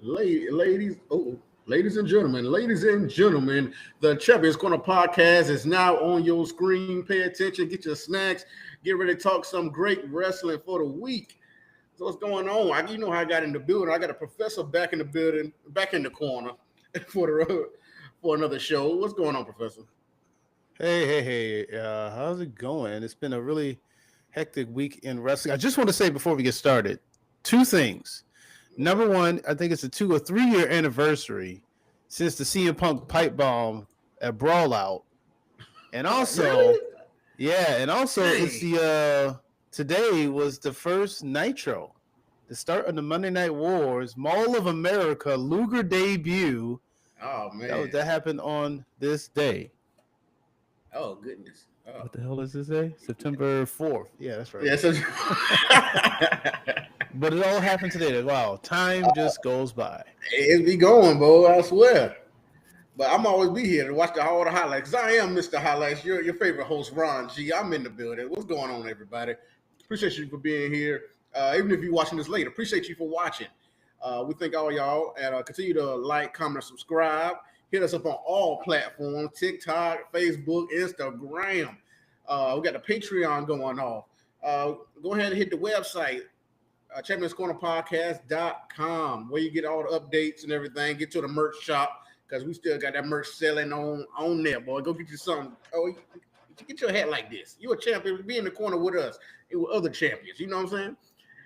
Ladies and gentlemen, the Champions Corner podcast is now on your screen. Pay attention, get your snacks, get ready to talk some great wrestling for the week. So what's going on? You know how I got in the building. I got a professor back in the building, back in the corner for another show. What's going on, Professor? Hey. How's it going? It's been a really hectic week in wrestling. I just want to say before we get started, two things. Number one, I think it's a 2 or 3 year anniversary since the CM Punk pipe bomb at Brawl Out. And also, Really? it's today was the first Nitro, the start of the Monday Night Wars, Mall of America Luger debut. Oh That man. that happened on this day. Oh goodness. Oh. What the hell does this say? September 4th. Yeah, that's right. Yes. But it all happened today. Wow, time just goes by. It be going, bro. I swear. But I'm always be here to watch all the highlights. 'Cause I am Mr. Highlights, your favorite host, Ron G. I'm in the building. What's going on, everybody? Appreciate you for being here. Even if you're watching this later, appreciate you for watching. We thank all y'all and continue to like, comment, subscribe. Hit us up on all platforms: TikTok, Facebook, Instagram. We got the Patreon going off. Go ahead and hit the website, championscornerpodcast.com, where you get all the updates and everything. Get to the merch shop because we still got that merch selling on there, boy. Go get you something. Oh, you get your hat like this. You a champion. Be in the corner with us and with other champions. You know what I'm saying?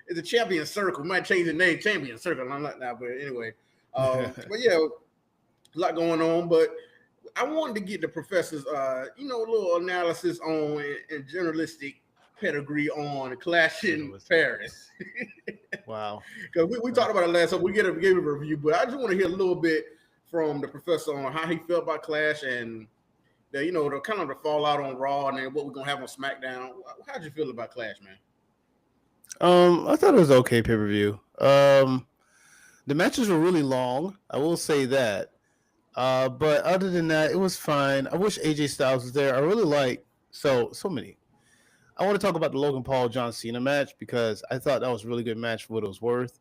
It's a champion circle. We might change the name, champion circle. I'm not now, but anyway. But yeah, a lot going on. But I wanted to get the professor's, a little analysis on and journalistic pedigree on Clash in Paris. Wow. Because we talked about it last time. We gave a review, but I just want to hear a little bit from the professor on how he felt about Clash and the kind of the fallout on Raw and then what we're gonna have on SmackDown. How'd you feel about Clash, man? I thought it was okay pay-per-view. The matches were really long. I will say that. But other than that, it was fine. I wish AJ Styles was there. I really like so many. I want to talk about the Logan Paul John Cena match because I thought that was a really good match for what it was worth.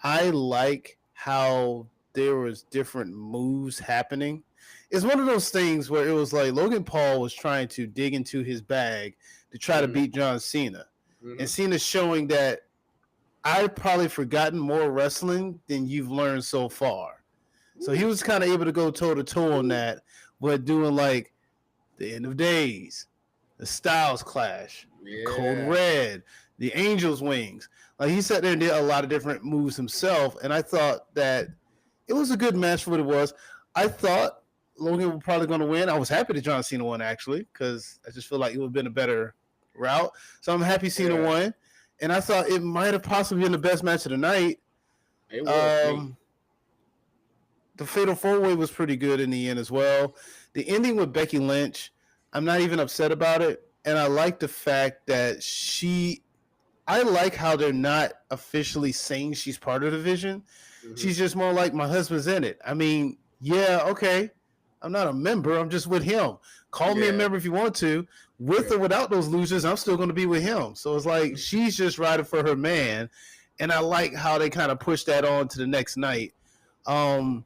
I like how there was different moves happening. It's one of those things where it was like Logan Paul was trying to dig into his bag to try to beat John Cena. And Cena's showing that I've probably forgotten more wrestling than you've learned so far. So he was kind of able to go toe-to-toe on that, but doing like the End of Days, the Styles Clash, Code Red, the Angel's Wings. Like he sat there and did a lot of different moves himself, and I thought that it was a good match for what it was. I thought Logan was probably going to win. I was happy that John Cena won, actually, because I just feel like it would have been a better route. So I'm happy Cena won, and I thought it might have possibly been the best match of the night. It was. The Fatal 4-Way was pretty good in the end as well. The ending with Becky Lynch, I'm not even upset about it. And I like the fact that I like how they're not officially saying she's part of the division. Mm-hmm. She's just more like, my husband's in it. I mean, yeah, okay. I'm not a member. I'm just with him. Call me a member if you want to. With or without those losers, I'm still going to be with him. So it's like she's just riding for her man. And I like how they kind of push that on to the next night. I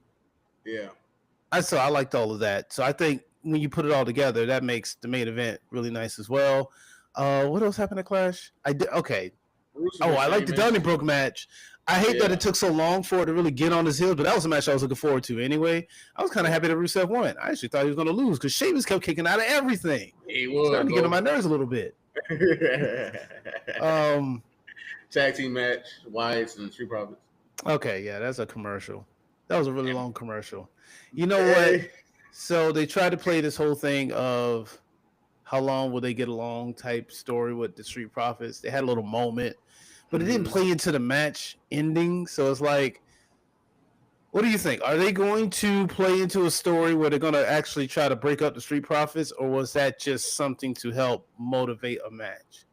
liked all of that. So I think when you put it all together, that makes the main event really nice as well. What else happened at Clash? I like the Donnybrook match. I hate that it took so long for it to really get on his heels, but that was a match I was looking forward to anyway. I was kind of happy that Rusev won. I actually thought he was going to lose because Sheamus kept kicking out of everything. He was starting to get on my nerves a little bit. Tag team match, Wyatt and Street Profits. Okay, yeah, that's a commercial. That was a really long commercial. You know what? So they tried to play this whole thing of how long will they get along type story with the Street Profits. They had a little moment, but it didn't play into the match ending. So it's like, what do you think? Are they going to play into a story where they're going to actually try to break up the Street Profits, or was that just something to help motivate a match?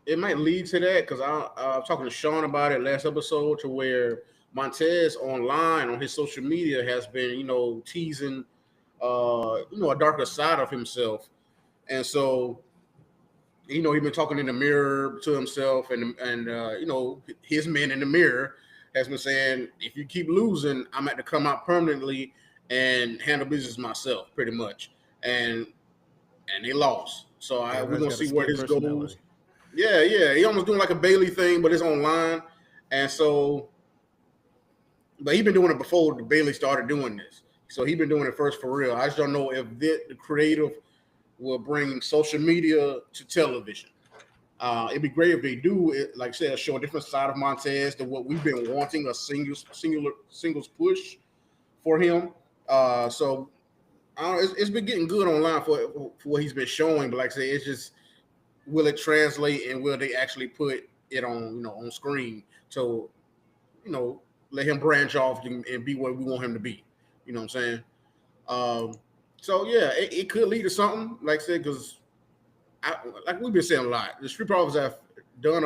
It might lead to that because I was talking to Sean about it last episode, to where Montez online on his social media has been, teasing, a darker side of himself. And so, he's been talking in the mirror to himself and his men in the mirror has been saying, if you keep losing, I'm at to come out permanently and handle business myself, pretty much. And they lost. So we're Everybody's gonna got a see where split this goes. personality. Yeah. He almost doing like a Bailey thing, but it's online. And so, but he's been doing it before the Bailey started doing this. So he's been doing it first for real. I just don't know if the creative will bring social media to television. It'd be great if they do it, like I said, show a different side of Montez than what we've been wanting, a singles push for him. So it's been getting good online for what he's been showing, but like I say, it's just, will it translate and will they actually put it on on screen to let him branch off and be what we want him to be. You know what I'm saying? So yeah, it could lead to something, like I said, because like we've been saying a lot, the Street Profits have done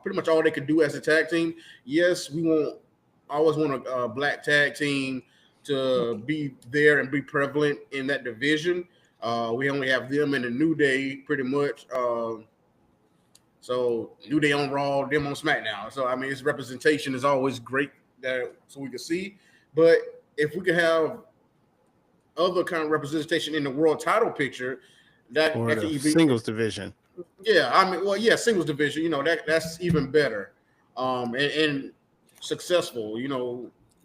pretty much all they could do as a tag team. Yes, we always want a black tag team to be there and be prevalent in that division. We only have them in the New Day pretty much. So New Day on Raw, them on SmackDown. So I mean, its representation is always great so we can see. But if we could have other kind of representation in the world title picture, that Or could the be singles division. Yeah, I mean, well, yeah, singles division. That's even better. And successful.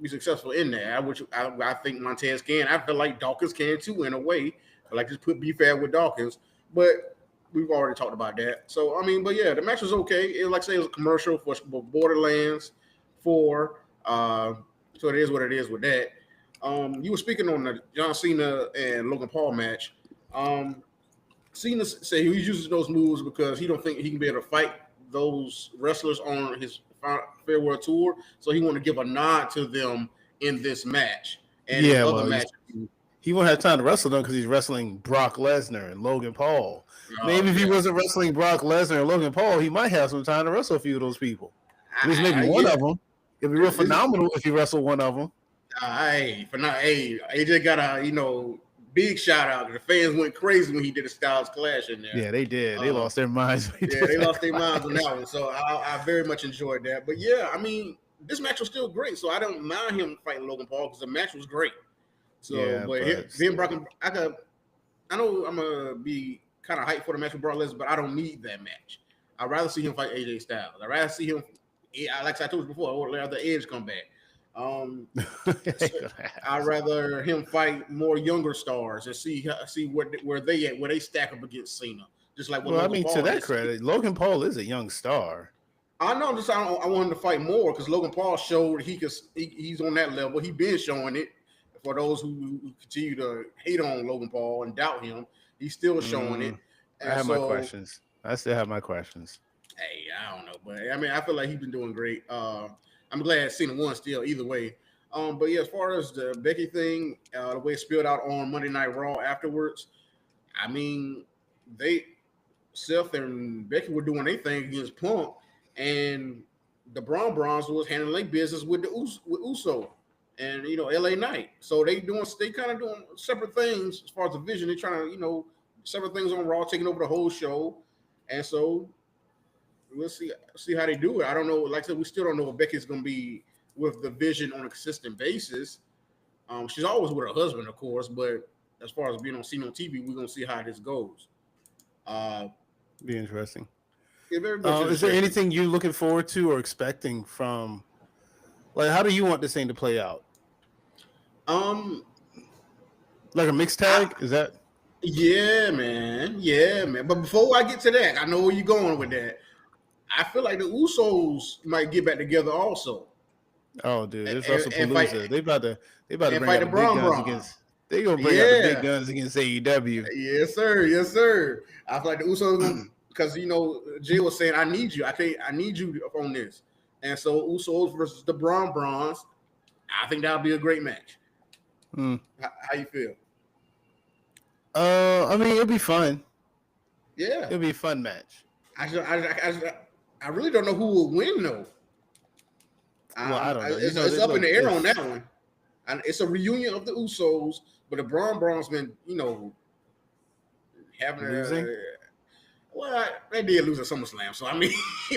Be successful in there, which I think Montez can. I feel like Dawkins can too, in a way. Like just be fair with Dawkins, but we've already talked about that. So I mean, but yeah, the match was okay. Like I say, it was a commercial for Borderlands 4. So it is what it is with that. You were speaking on the John Cena and Logan Paul match. Cena said he uses those moves because he don't think he can be able to fight those wrestlers on his farewell tour. So he want to give a nod to them in this match and in other matches. He won't have time to wrestle them because he's wrestling Brock Lesnar and Logan Paul. Maybe if he wasn't wrestling Brock Lesnar and Logan Paul, he might have some time to wrestle a few of those people. At least maybe one of them. It'd be real phenomenal if he wrestled one of them. AJ got a big shout out. The fans went crazy when he did a Styles Clash in there. Yeah, they did. They lost their minds. They lost their minds on that one. So I very much enjoyed that. But yeah, I mean, this match was still great. So I don't mind him fighting Logan Paul because the match was great. So, yeah, but him Brock, I know I'm gonna be kind of hyped for the match with Brock Lesnar, but I don't need that match. I'd rather see him fight AJ Styles. I'd rather see him, like I told you before, I'd rather Edge come back. I'd rather him fight more younger stars and see where they stack up against Cena. Just like Logan Paul to that credit, Logan Paul is a young star. I know. I want him to fight more because Logan Paul showed he's on that level. He been showing it. For those who continue to hate on Logan Paul and doubt him, he's still showing it. And I have my questions. I still have my questions. Hey, I don't know, but I mean, I feel like he's been doing great. I'm glad Cena won still, either way. But yeah, as far as the Becky thing, the way it spilled out on Monday Night Raw afterwards, I mean, Seth and Becky were doing their thing against Punk, and the Braun Bros was handling business with Uso. And LA Knight, so they kind of doing separate things as far as the vision. They're trying to separate things on Raw, taking over the whole show, and so we'll see how they do it. I don't know. Like I said, we still don't know if Becky's going to be with the vision on a consistent basis. She's always with her husband, of course, but as far as being seen on TV, we're going to see how this goes. Be interesting. Yeah, very much is there anything you're looking forward to or expecting from? Like, how do you want this thing to play out? Like a mixed tag? Is that? Yeah, man. But before I get to that, I know where you're going with that. I feel like the Usos might get back together also. Oh, dude, it's WrestlePalooza. They about to bring out the big guns against. They gonna bring out the big guns against AEW. Yes, sir. I feel like the Usos because Jill was saying, "I need you. I need you on this." And so Usos versus the Braun Bros. I think that'll be a great match. How you feel? I mean, it'll be fun. Yeah, it'll be a fun match. I really don't know who will win though. Well, I don't know. It's up in the air on that one. It's a reunion of the Usos, but the Braun Bros been having well, they did lose at SummerSlam, so I mean,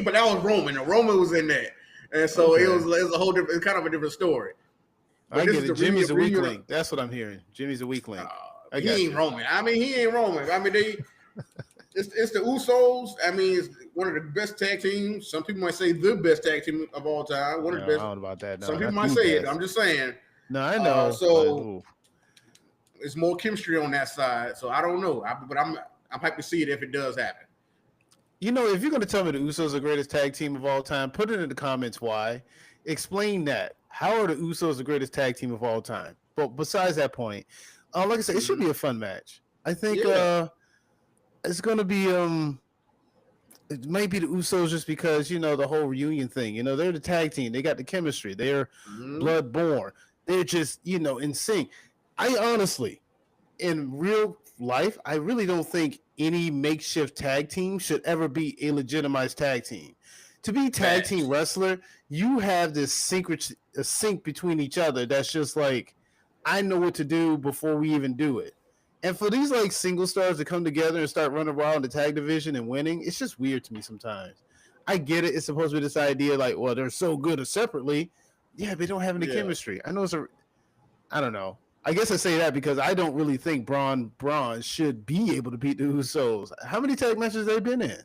but that was Roman. And Roman was in there. And so Okay. it was a whole different, it's kind of a different story. I get it. Jimmy's a weak link. That's what I'm hearing. Jimmy's a weak link. He ain't Roman. I mean, he ain't Roman. I mean, it's the Usos. I mean, it's one of the best tag teams. Some people might say the best tag team of all time. One of the best. I don't know about that. No, some people might say it. I'm just saying. No, I know. So it's more chemistry on that side. So I don't know. But I'm happy to see it if it does happen. You know, if you're going to tell me the Usos are the greatest tag team of all time, put it in the comments why. Explain that. How are the Usos the greatest tag team of all time? But besides that point, like I said, it should be a fun match. I think it's going to be it might be the Usos just because, you know, the whole reunion thing. You know, they're the tag team. They got the chemistry. They're blood-born. They're just, you know, in sync. I honestly, in real life, I really don't think any makeshift tag team should ever be a legitimized tag team. To be tag team wrestler, you have this sync between each other that's just like, I know what to do before we even do it. And for these like single stars to come together and start running wild in the tag division and winning, it's just weird to me sometimes. I get it. It's supposed to be this idea like, well, they're so good separately. Yeah, but they don't have any chemistry. I know I don't know. I guess I say that because I don't really think Braun should be able to beat the Usos. How many tag matches have they been in?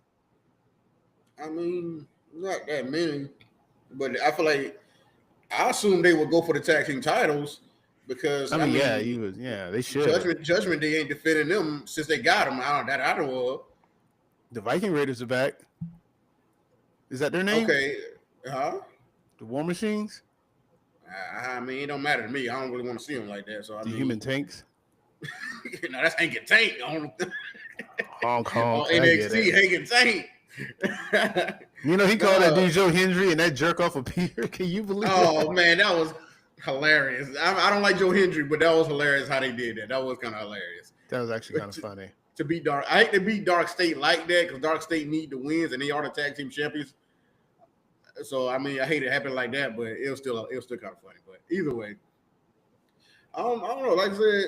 I mean, not that many. But I feel like I assume they would go for the tag team titles because I mean they should. Judgment Day ain't defending them since they got them. I don't know. The Viking Raiders are back. Is that their name? Okay. The War Machines? I mean, it don't matter to me. I don't really want to see them like that. So the Human Tanks? No, that's Hank and Tank on Hong Kong. On NXT, Hank and Tank. You know, he called that dude Joe Hendry and that jerk off of Peter. Can you believe that? Oh, man, that was hilarious. I don't like Joe Hendry, but that was hilarious how they did that. That was kind of hilarious. That was actually kind of funny. To beat Dark. I hate to beat Dark State like that because Dark State need the wins and they are the tag team champions. So, I mean, I hate it happening like that, but it was still kind of funny. But either way, I don't know. Like I said,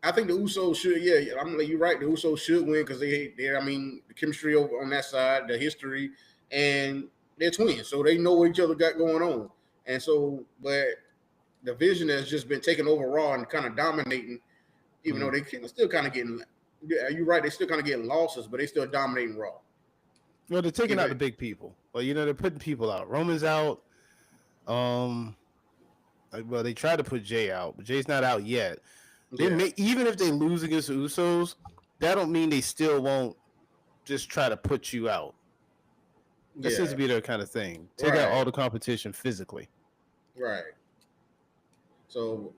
I think the Usos should. Yeah, I'm like you're right. The Usos should win because they're. I mean, the chemistry over on that side, the history, and they're twins, so they know what each other got going on. And so, but the Vision has just been taking over Raw and kind of dominating, even though they still kind of getting. Yeah, you're right. They still kind of getting losses, but they still dominating Raw. Well, they're taking out the big people. Well, you know, they're putting people out. Roman's out. Well, they tried to put Jay out, but Jay's not out yet. Even if they lose against the Usos, that don't mean they still won't just try to put you out. That seems to be their kind of thing. Take out all the competition physically. Right. So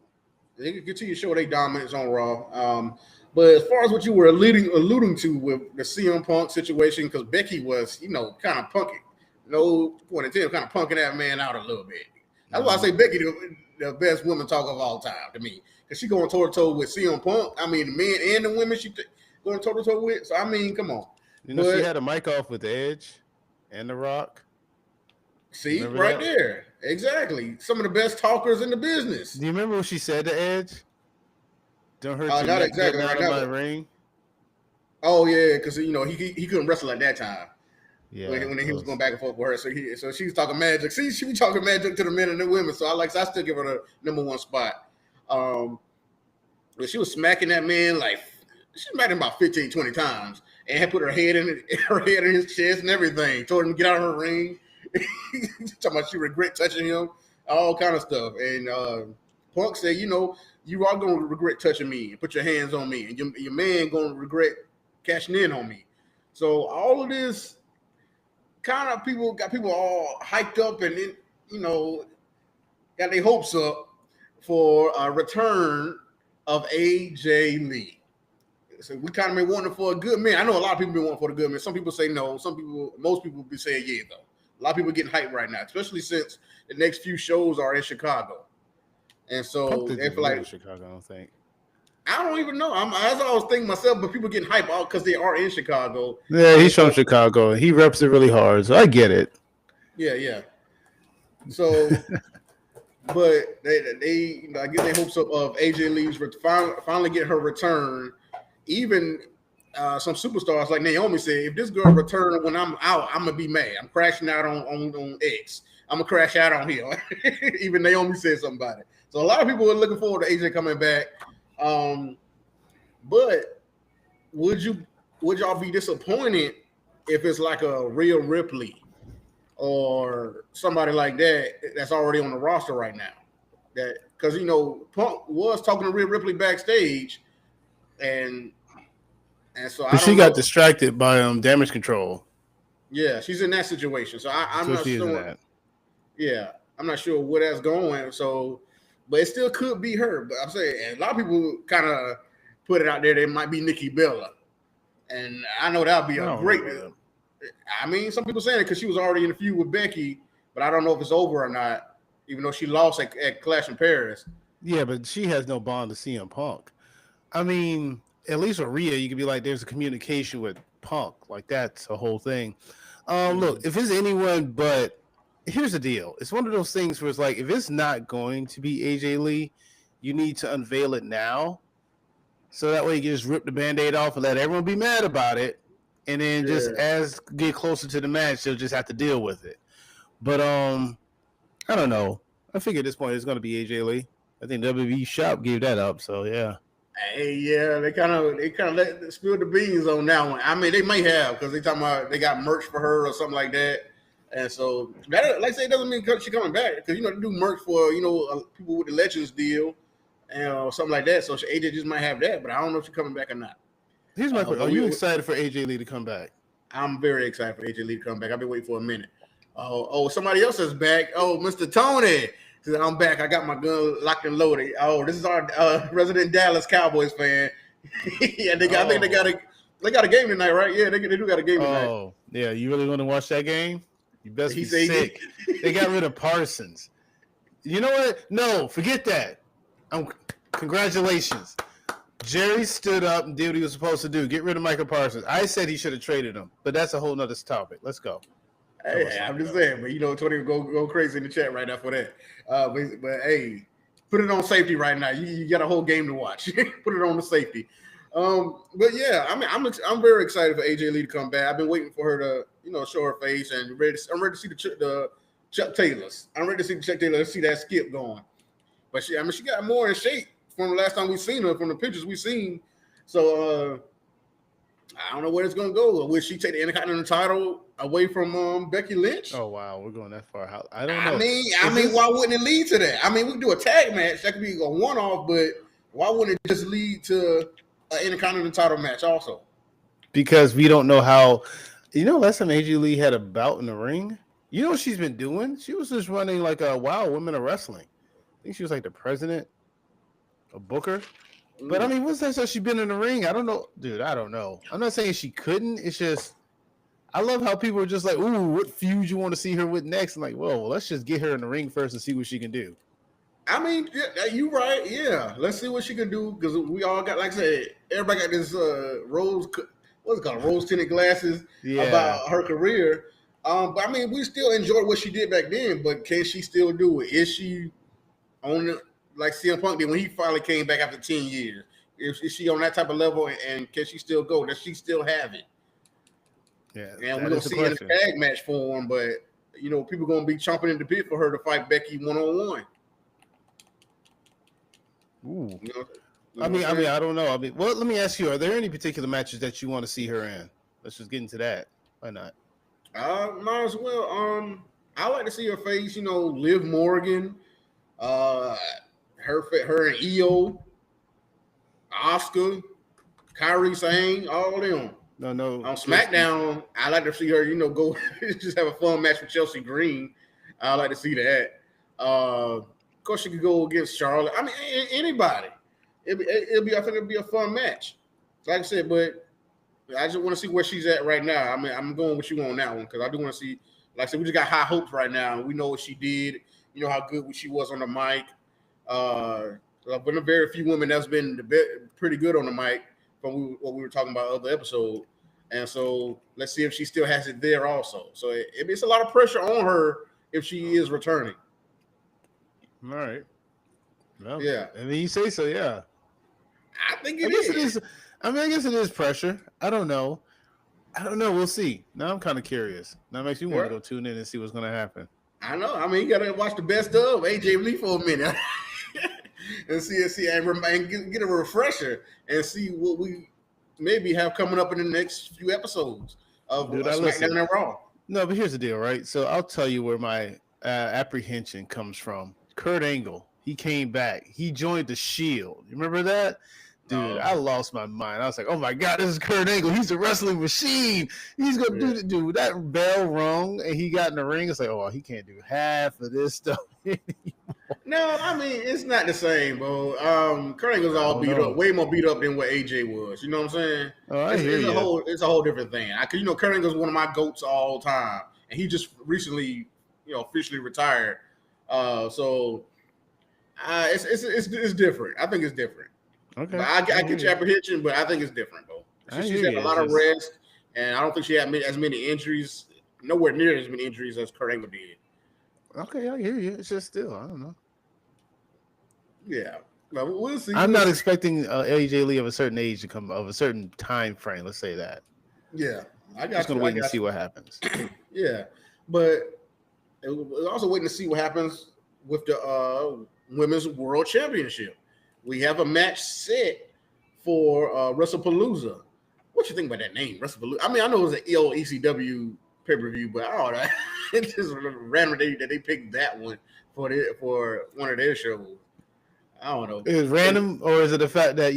they can continue to show their dominance on Raw. But as far as what you were alluding to with the CM Punk situation, because Becky was, you know, kind of punking, no point in time, kind of punking that man out a little bit. That's why I say Becky the best woman talker of all time to me, because she going toe to toe with CM Punk. I mean, the men and the women she going toe to toe with. So I mean, come on. You know, she had a mic off with Edge and The Rock. See, right there, exactly. Some of the best talkers in the business. Do you remember what she said to Edge? Don't hurt not exactly out of my ring. Oh yeah, because you know he couldn't wrestle at that time. Yeah, when he was going back and forth with her, so she was talking magic. See, she was talking magic to the men and the women. So I still give her the number one spot. But she was smacking that man like she smacked him about 15, 20 times, and had put her head in his chest and everything. Told him to get out of her ring. Talking about she regret touching him, all kind of stuff. And Punk said, you know, you are going to regret touching me and put your hands on me, and your man going to regret cashing in on me. So all of this kind of got people all hyped up and, you know, got their hopes up for a return of AJ Lee. So we kind of been wanting for a good man. I know a lot of people been wanting for the good man. Some people say no. Most people be saying yeah, though. A lot of people getting hyped right now, especially since the next few shows are in Chicago. And so they feel like Chicago, I don't think. I don't even know. That's what I was thinking myself, but people getting hyped out because they are in Chicago. Yeah, he's from Chicago. He reps it really hard, so I get it. Yeah. So, but they I get their hopes up of AJ Lee's finally get her return. Even some superstars like Naomi said, if this girl return when I'm out, I'm gonna be mad. I'm crashing out on X. I'm gonna crash out on here. Even Naomi said something about it. So a lot of people are looking forward to AJ coming back. But would y'all be disappointed if it's like a Rhea Ripley or somebody like that that's already on the roster right now? That because Punk was talking to Rhea Ripley backstage, and so she got distracted by Damage Control. Yeah, she's in that situation. So I'm not sure. Yeah, I'm not sure where that's going. So, but it still could be her. But I'm saying a lot of people kind of put it out there that it might be Nikki Bella, and I know that would be a great. I mean, some people saying it because she was already in a feud with Becky, but I don't know if it's over or not. Even though she lost at Clash in Paris. Yeah, but she has no bond to CM Punk. I mean, at least with Rhea, you could be like, there's a communication with Punk. Like, that's a whole thing. Look, if it's anyone but, here's the deal. It's one of those things where it's like, if it's not going to be AJ Lee, you need to unveil it now. So that way you can just rip the Band-Aid off and let everyone be mad about it. And then just as get closer to the match, they'll just have to deal with it. But, I don't know. I figure at this point it's going to be AJ Lee. I think WWE Shop gave that up, so yeah. Hey, yeah, they kind of let spill the beans on that one. I mean, they may have because they talking about they got merch for her or something like that, and so that, like I say, it doesn't mean she's coming back because they do merch for people with the Legends deal and something like that. So AJ just might have that, but I don't know if she's coming back or not. Here's my question: are you excited for AJ Lee to come back? I'm very excited for AJ Lee to come back. I've been waiting for a minute. Oh, somebody else is back. Oh, Mr. Tony. Said, I'm back. I got my gun locked and loaded. Oh, this is our resident Dallas Cowboys fan. Yeah, I think they got a game tonight, right? Yeah, they do got a game tonight. Oh, yeah. You really want to watch that game? You best be sick. They got rid of Parsons. You know what? No, forget that. Congratulations. Jerry stood up and did what he was supposed to do. Get rid of Michael Parsons. I said he should have traded him, but that's a whole nother topic. Let's go. Hey, I'm just saying, but Tony will go crazy in the chat right now for that. But hey, put it on safety right now. You got a whole game to watch. Put it on the safety. But yeah, I mean, I'm very excited for AJ Lee to come back. I've been waiting for her to show her face, and I'm ready to see the Chuck Taylors. I'm ready to see the Chuck Taylors, see that skip going. But she got more in shape from the last time we've seen her, from the pictures we've seen. So I don't know where it's gonna go. Will she take the Intercontinental title away from Becky Lynch? Oh wow, we're going that far. I don't know. I mean, why wouldn't it lead to that? I mean, we could do a tag match. That could be a one-off, but why wouldn't it just lead to an Intercontinental title match also? Because we don't know how. Last time AJ Lee had a bout in the ring, you know what she's been doing? She was just running like a Women of Wrestling. I think she was like the president, a booker. But I mean, what's that? So she's been in the ring. I don't know, dude. I don't know. I'm not saying she couldn't. It's just I love how people are just like, "Ooh, what feud you want to see her with next?" I'm like, "Well, let's just get her in the ring first and see what she can do." I mean, yeah, you right. Yeah, let's see what she can do because we all got, like I said, everybody got this rose tinted glasses about her career. But I mean, we still enjoyed what she did back then. But can she still do it? Is she on the like CM Punk did when he finally came back after 10 years? Is she on that type of level, and can she still go? Does she still have it? Yeah, and we're gonna see it in a tag match form, but people gonna be chomping in the pit for her to fight Becky 1-on-1. Ooh. I mean, I don't know. Well, let me ask you: are there any particular matches that you want to see her in? Let's just get into that. Why not? Might as well. I like to see her face. Liv Morgan. Her and Io, Oscar, Kairi Sane, all of them. No. On SmackDown, I like to see her, go just have a fun match with Chelsea Green. I like to see that. Of course, she could go against Charlotte. I mean, anybody. I think it'll be a fun match. Like I said, but I just want to see where she's at right now. I mean, I'm going with you on that one because I do want to see. Like I said, we just got high hopes right now. We know what she did. How good she was on the mic. Been a very few women that's been pretty good on the mic from what we were talking about other episode. And so let's see if she still has it there also. So it's a lot of pressure on her if she is returning. All right. Well, yeah. I mean, you say so, yeah. I think it is. I guess it is pressure. I don't know. We'll see. Now I'm kind of curious. Now it makes me want to go tune in and see what's going to happen. I know. I mean, you gotta watch the best of AJ Lee for a minute and see and get a refresher and see what we maybe have coming up in the next few episodes of Dude, I listen. SmackDown and Raw. No, but here's the deal, right? So I'll tell you where my apprehension comes from. Kurt Angle, he came back. He joined the Shield. You remember that? Dude, I lost my mind. I was like, oh my God, this is Kurt Angle. He's a wrestling machine. He's going to do that bell rung, and he got in the ring. It's like, oh, he can't do half of this stuff anymore. No, I mean, it's not the same, bro. Kurt Angle's all beat up, way more beat up than what AJ was. You know what I'm saying? Oh, I hear you. It's a whole different thing. Kurt Angle's one of my GOATs all time, and he just recently, officially retired. So it's different. I think it's different. Okay. But I get your apprehension, but I think it's different, bro. She's had a lot of rest, and I don't think she had as many injuries, nowhere near as many injuries as Kurt Angle did. Okay, I hear you. It's just still, I don't know. Yeah. Well, we'll see. I'm not expecting AJ Lee of a certain age to come, of a certain time frame. Let's say that. Yeah. I'm just going to wait and see what happens. Yeah. But we're also waiting to see what happens with the Women's World Championship. We have a match set for WrestlePalooza. What you think about that name, WrestlePalooza? I mean, I know it was an ECW pay-per-view, but I don't know. It's just random that they picked that one for one of their shows. I don't know. Is it random, or is it the fact that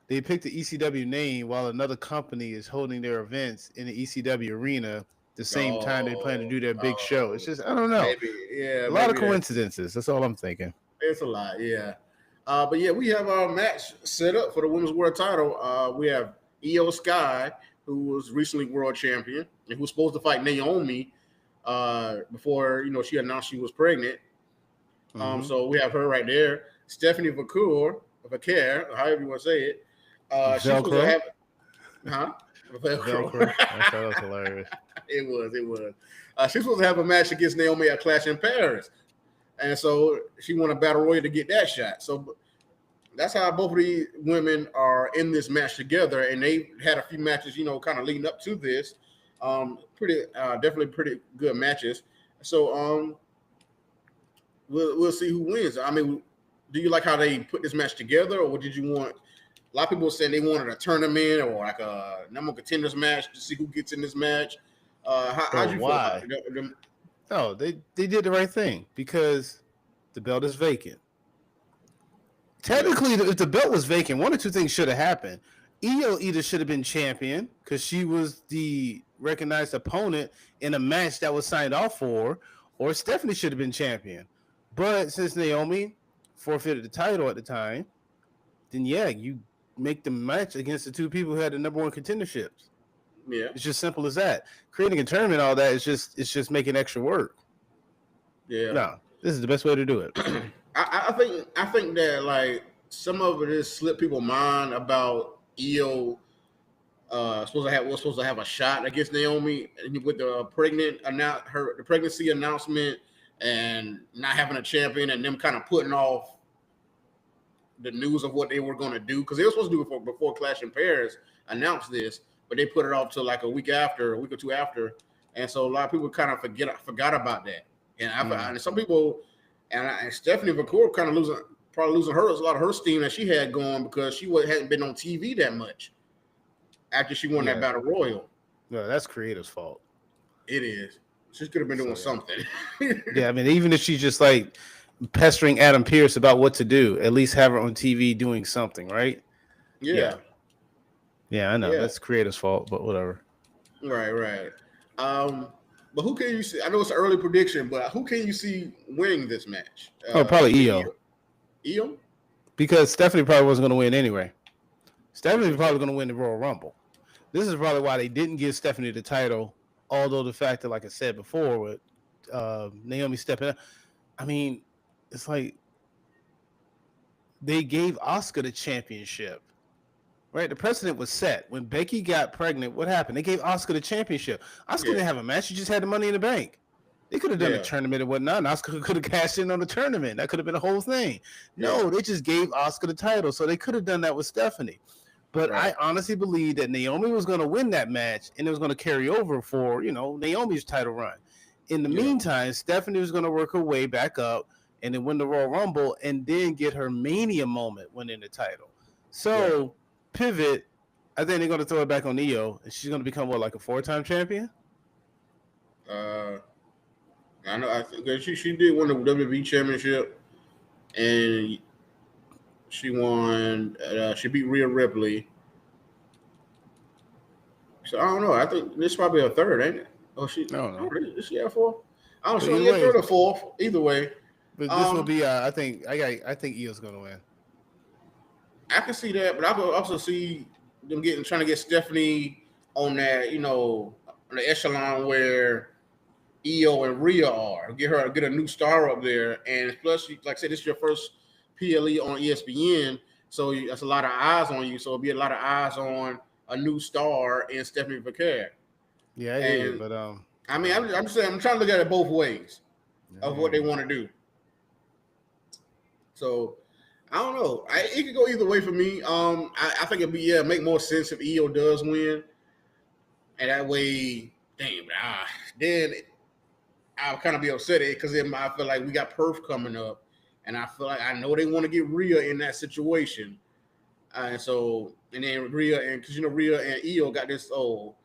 they picked the ECW name while another company is holding their events in the ECW arena the same time they plan to do their big show? It's just, I don't know. Maybe, yeah, a lot of coincidences. That's all I'm thinking. It's a lot, yeah. But yeah, we have our match set up for the Women's World Title. We have Io Sky, who was recently world champion and who was supposed to fight Naomi before she announced she was pregnant. Mm-hmm. So we have her right there. Stephanie Vaquer, however you want to say it. She's supposed to have, Velcro. That was hilarious. It was. She's supposed to have a match against Naomi at Clash in Paris. And so she won a battle royal to get that shot. So that's how both of these women are in this match together. And they had a few matches, kind of leading up to this. Definitely pretty good matches. So we'll see who wins. I mean, do you like how they put this match together, or did you want? A lot of people saying they wanted a tournament or like a number one contenders match to see who gets in this match. How'd you feel about it? No, they did the right thing because the belt is vacant. Technically, if the belt was vacant, one or two things should have happened. Io either should have been champion because she was the recognized opponent in a match that was signed off for, or Stephanie should have been champion. But since Naomi forfeited the title at the time, then yeah, you make the match against the two people who had the number one contenderships. Yeah, it's just simple as that. Creating a tournament, all that is just making extra work. Yeah, no, this is the best way to do it. I think that like some of it is slip people's mind about Io supposed to have a shot against Naomi with the pregnancy announcement and not having a champion and them kind of putting off the news of what they were going to do because they were supposed to do it before Clash in Paris announced this, but they put it off to like a week or two after, and so a lot of people kind of forgot about that. And some people and Stephanie Vaquer kind of losing a lot of her steam that she had going because she hadn't been on TV that much after she won that battle royal. No, that's creator's fault. It is. She could have been doing something. Yeah, I mean, even if she's just like pestering Adam Pearce about what to do, at least have her on TV doing something, right? Yeah. Yeah, I know. Yeah. That's creator's fault, but whatever. Right. But who can you see? I know it's an early prediction, but who can you see winning this match? Probably Io. Io? Because Stephanie probably wasn't going to win anyway. Stephanie was probably going to win the Royal Rumble. This is probably why they didn't give Stephanie the title, although the fact that, like I said before, with Naomi stepping up, I mean, it's like they gave Asuka the championship. Right, the precedent was set. When Becky got pregnant, what happened? They gave Asuka the championship. Asuka didn't have a match. She just had the Money in the Bank. They could have done a tournament and whatnot, and Asuka could have cashed in on the tournament. That could have been the whole thing. No, they just gave Asuka the title, so they could have done that with Stephanie. But I honestly believe that Naomi was going to win that match, and it was going to carry over for, Naomi's title run. In the Yeah. meantime, Stephanie was going to work her way back up and then win the Royal Rumble and then get her Mania moment winning the title. So pivot, I think they're going to throw it back on Io, and she's going to become like a 4-time champion. I know. I think she did win the WWE Championship, and she won. She beat Rhea Ripley. So I don't know. I think this is probably a third, ain't it? Oh, I don't know. Is she at fourth? I don't know. Either Yeah, way. third or fourth. Either way. But this will be. I think Io's going to win. I can see that, but I can also see them trying to get Stephanie on that, on the echelon where Io and Rhea are. Get a new star up there, and plus, like I said, this is your first PLE on ESPN, so that's a lot of eyes on you. So it'll be a lot of eyes on a new star in Stephanie Vaquer. Yeah, I hear you, but I mean, I'm just saying, I'm trying to look at it both ways of what they want to do. So I don't know. It could go either way for me. I think it'd be make more sense if Io does win, and that way, then I'll kind of be upset because I feel like we got Perth coming up, and I feel like I know they want to get Rhea in that situation, and then Rhea because Rhea and Io got this. Oh,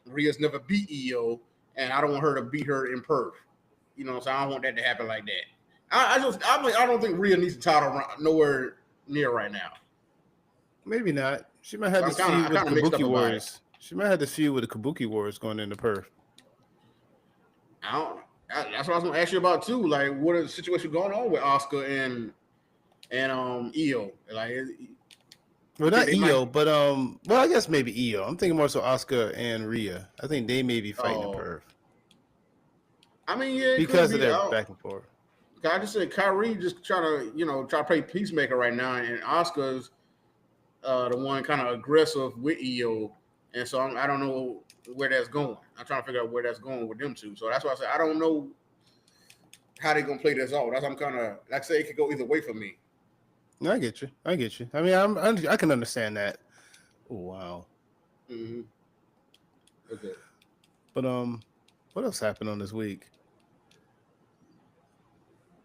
Rhea's never beat Io, and I don't want her to beat her in Perth. So I don't want that to happen like that. I don't think Rhea needs a title nowhere near right now. Maybe not. She might have this feud with the Kabuki Warriors. She might have this feud with the Kabuki Warriors going into Perth. That's what I was going to ask you about too. Like, what is the situation going on with Asuka and Io? Like, well, not Io, but well, I guess maybe Io. I'm thinking more so Asuka and Rhea. I think they may be fighting in Perth. I mean, yeah, because of their back and forth. I just said Kyrie just trying to try to play peacemaker right now, and Asuka's the one kind of aggressive with Io, and so I don't know where that's going. I'm trying to figure out where that's going with them two. So that's why I said I don't know how they're gonna play this off. That's I'm kind of like I say it could go either way for me. No, I get you. I mean, I can understand that. Oh, wow. Mm-hmm. Okay. But what else happened on this week?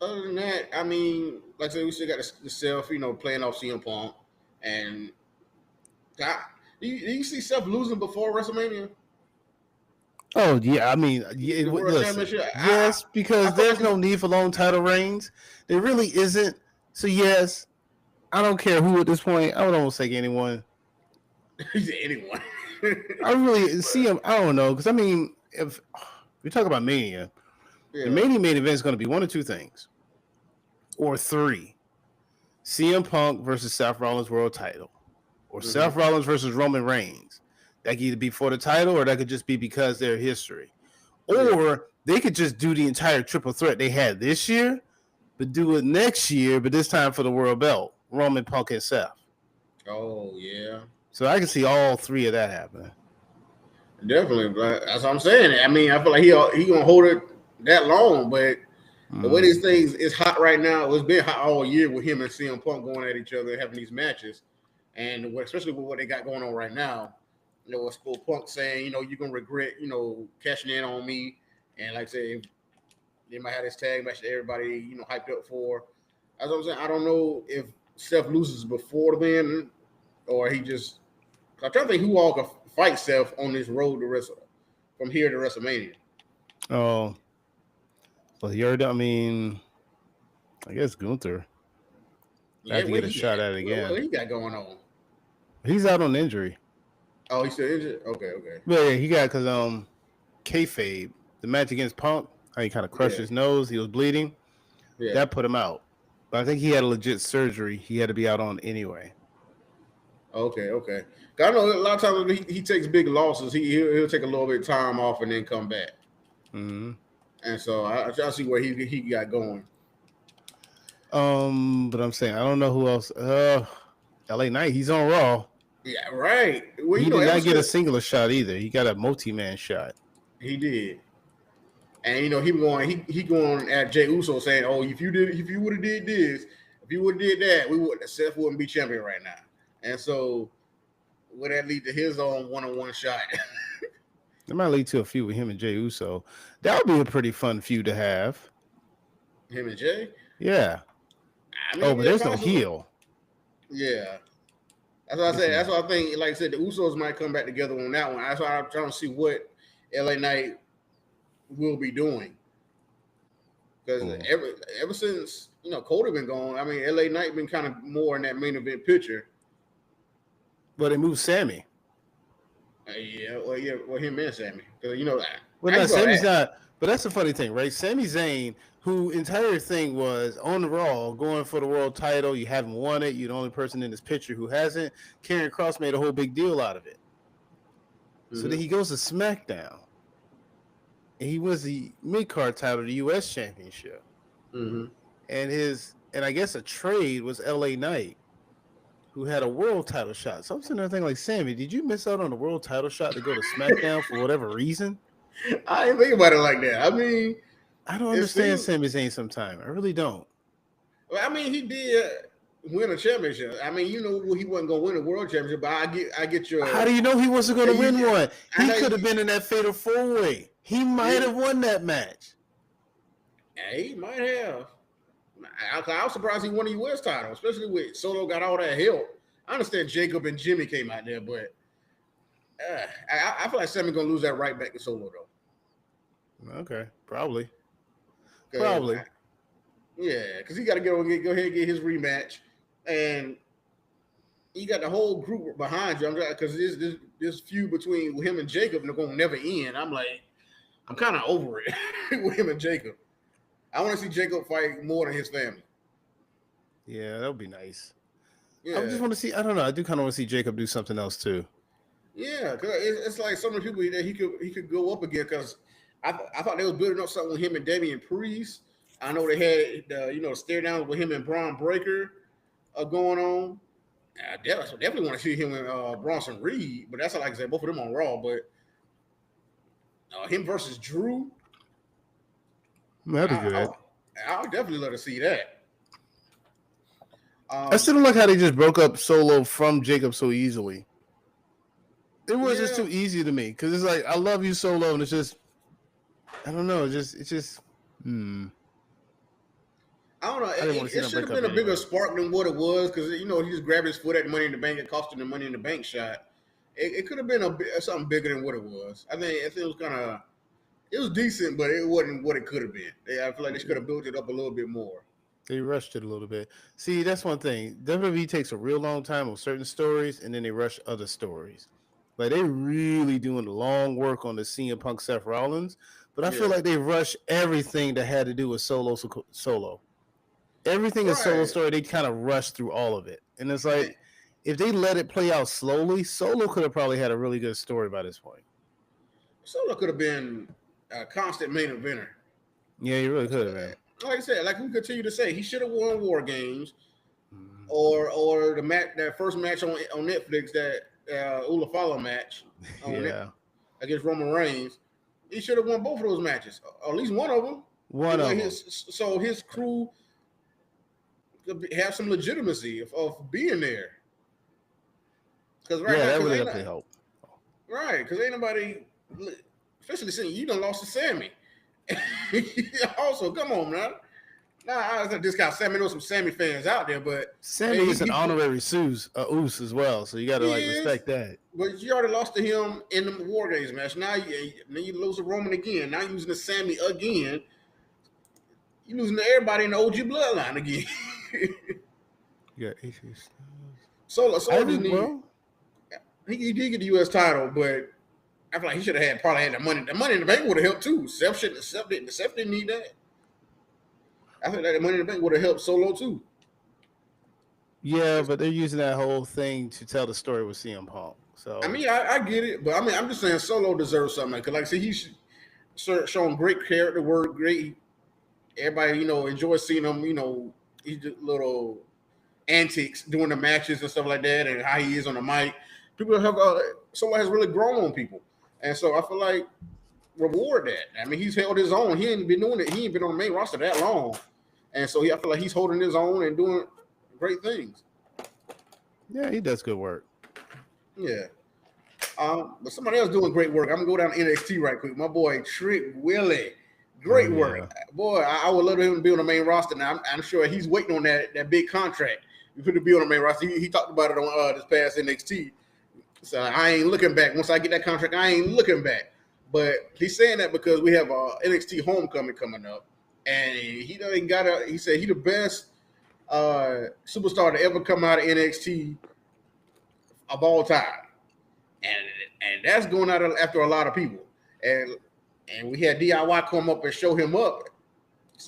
Other than that, I mean, like I said, we still got the Seth, playing off CM Punk. And do you see Seth losing before WrestleMania? Oh, yeah. I mean, listen, yes, because there's no need for long title reigns. There really isn't. So, yes, I don't care who at this point. I would almost take anyone. Anyone. I really see him. I don't know. Because, I mean, if we talk about Mania, the Mania main event is going to be one of two things. Or three. CM Punk versus Seth Rollins world title. Or Seth Rollins versus Roman Reigns. That could either be for the title or that could just be because they're history. Or they could just do the entire triple threat they had this year, but do it next year, but this time for the world belt. Roman, Punk, and Seth. Oh, yeah. So I can see all three of that happening. Definitely. But that's what I'm saying. I mean, I feel like he going to hold it that long, but the way these things is hot right now, it's been hot all year with him and CM Punk going at each other and having these matches. And especially with what they got going on right now, with Punk saying, you're going to regret, cashing in on me. And like I said, they might have this tag match that everybody, hyped up for. That's what I'm saying. I don't know if Seth loses before then or he just – I'm trying to think who all can fight Seth on this road to from here to WrestleMania. Oh. Well, I mean, I guess Gunther. I have to get a shot at it again. What he got going on? He's out on injury. Oh, he's still injured? Okay. But yeah, he got because kayfabe, the match against Punk, how he kind of crushed his nose, he was bleeding. Yeah. That put him out. But I think he had a legit surgery. He had to be out on anyway. Okay. I know a lot of times he takes big losses. He'll take a little bit of time off and then come back. Mm-hmm. And so I try to see where he got going. But I'm saying I don't know who else. LA Knight, he's on Raw. Yeah, right. Well, he did not get a singular shot either. He got a multi-man shot. He did. And he going at Jey Uso saying, "Oh, if you would have did this, if you would have did that, Seth wouldn't be champion right now." And so would that lead to his own one-on-one shot? It might lead to a feud with him and Jey Uso. That would be a pretty fun feud to have. Him and Jay. Yeah. I Oh, mean, but yeah, there's no possible. heel. Yeah. That's what I said. That's what I think. Like I said, the Usos might come back together on that one. That's why I'm trying to see what LA Knight will be doing. Because ever since Cody been gone, I mean, LA Knight been kind of more in that main event picture. But they moved Sammy. Well, him and Sammy. Because Well, no, Sammy's not. But that's the funny thing, right? Sami Zayn, who entire thing was on Raw, going for the world title. You haven't won it. You're the only person in this picture who hasn't. Karrion Kross made a whole big deal out of it. Mm-hmm. So then he goes to SmackDown. And he wins the mid-card title, the U.S. Championship. Mm-hmm. And I guess a trade was LA Knight, who had a world title shot. So I'm sitting there thinking, like, Sammy, did you miss out on the world title shot to go to SmackDown for whatever reason? I didn't think about it like that. I mean, I don't understand Sami Zayn sometimes. I really don't. Well, I mean, he did win a championship. I mean, he wasn't going to win a world championship, but I get your. How do you know he wasn't going to win one? He could have been in that fatal 4-way. He might have won that match. Yeah, he might have. I was surprised he won the U.S. title, especially with Solo got all that help. I understand Jacob and Jimmy came out there, but I feel like Sammy's going to lose that right back to Solo, though. Okay, probably. Yeah, because he got to go ahead and get his rematch, and you got the whole group behind you. Because this feud between him and Jacob they're going to never end. I'm kind of over it with him and Jacob. I want to see Jacob fight more than his family. Yeah, that would be nice. Yeah. I just want to see. I don't know. I do kind of want to see Jacob do something else too. Yeah, because it's like some of the people that he could go up again. Because I thought they was building up something with him and Damian Priest. I know they had the stare down with him and Braun Breaker going on. I definitely want to see him and Bronson Reed, but that's like I said, both of them on Raw. But him versus Drew, that'd be good. I would definitely love to see that. I still don't like how they just broke up Solo from Jacob so easily. It was just too easy to me because it's like I love you, Solo, and it's just I don't know. It's just. I don't know. It should have been a bigger spark than what it was because he just grabbed his foot at Money in the Bank. It cost him the Money in the Bank shot. It could have been something bigger than what it was. I think it was kind of. It was decent, but it wasn't what it could have been. I feel like they could have built it up a little bit more. They rushed it a little bit. See, that's one thing. WWE takes a real long time on certain stories, and then they rush other stories. Like, they really doing the long work on the CM Punk Seth Rollins, but I feel like they rushed everything that had to do with Solo. Everything in Solo story, they kind of rushed through all of it. And it's like, if they let it play out slowly, Solo could have probably had a really good story by this point. Solo could have been a constant main eventer. Yeah, he really could have been. Like I said, like we continue to say, he should have won War Games, or the match, that first match on Netflix, that Ula Follow match against Roman Reigns. He should have won both of those matches, or at least one of them. So his crew could have some legitimacy of being there. Because that would definitely help. Right, because ain't nobody, especially since you done lost to Sammy. Also, come on, man. I don't discount Sammy. Knows some Sammy fans out there, but Sammy is an honorary Uso as well, so you got to respect that. But you already lost to him in the War Games match. Now you lose to Roman again. Now you're using the Sammy again. You're losing to everybody in the OG bloodline again. Solo he did get the U.S. title, but I feel like he should have probably had the money. The Money in the Bank would have helped too. Seth didn't need that. I think that the Money in the Bank would have helped Solo too. Yeah, but they're using that whole thing to tell the story with CM Punk. So I mean, I get it, but I mean, I'm just saying Solo deserves something because, like I said, he's shown great character work, great. Everybody, enjoys seeing him. He's just little antics during the matches and stuff like that, and how he is on the mic. People have Solo has really grown on people. And so I feel like reward that. I mean, he's held his own. He ain't been doing it. He ain't been on the main roster that long. And so I feel like he's holding his own and doing great things. Yeah, he does good work. Yeah. But somebody else doing great work. I'm going to go down to NXT right quick. My boy Trick Willie Great work, boy. I would love him to be on the main roster. Now I'm sure he's waiting on that big contract. He's going to be on the main roster. He talked about it on this past NXT. So I ain't looking back. Once I get that contract, I ain't looking back. But he's saying that because we have NXT Homecoming coming up, and he done got he said he the best superstar to ever come out of NXT of all time, and that's going out after a lot of people, and we had DIY come up and show him up.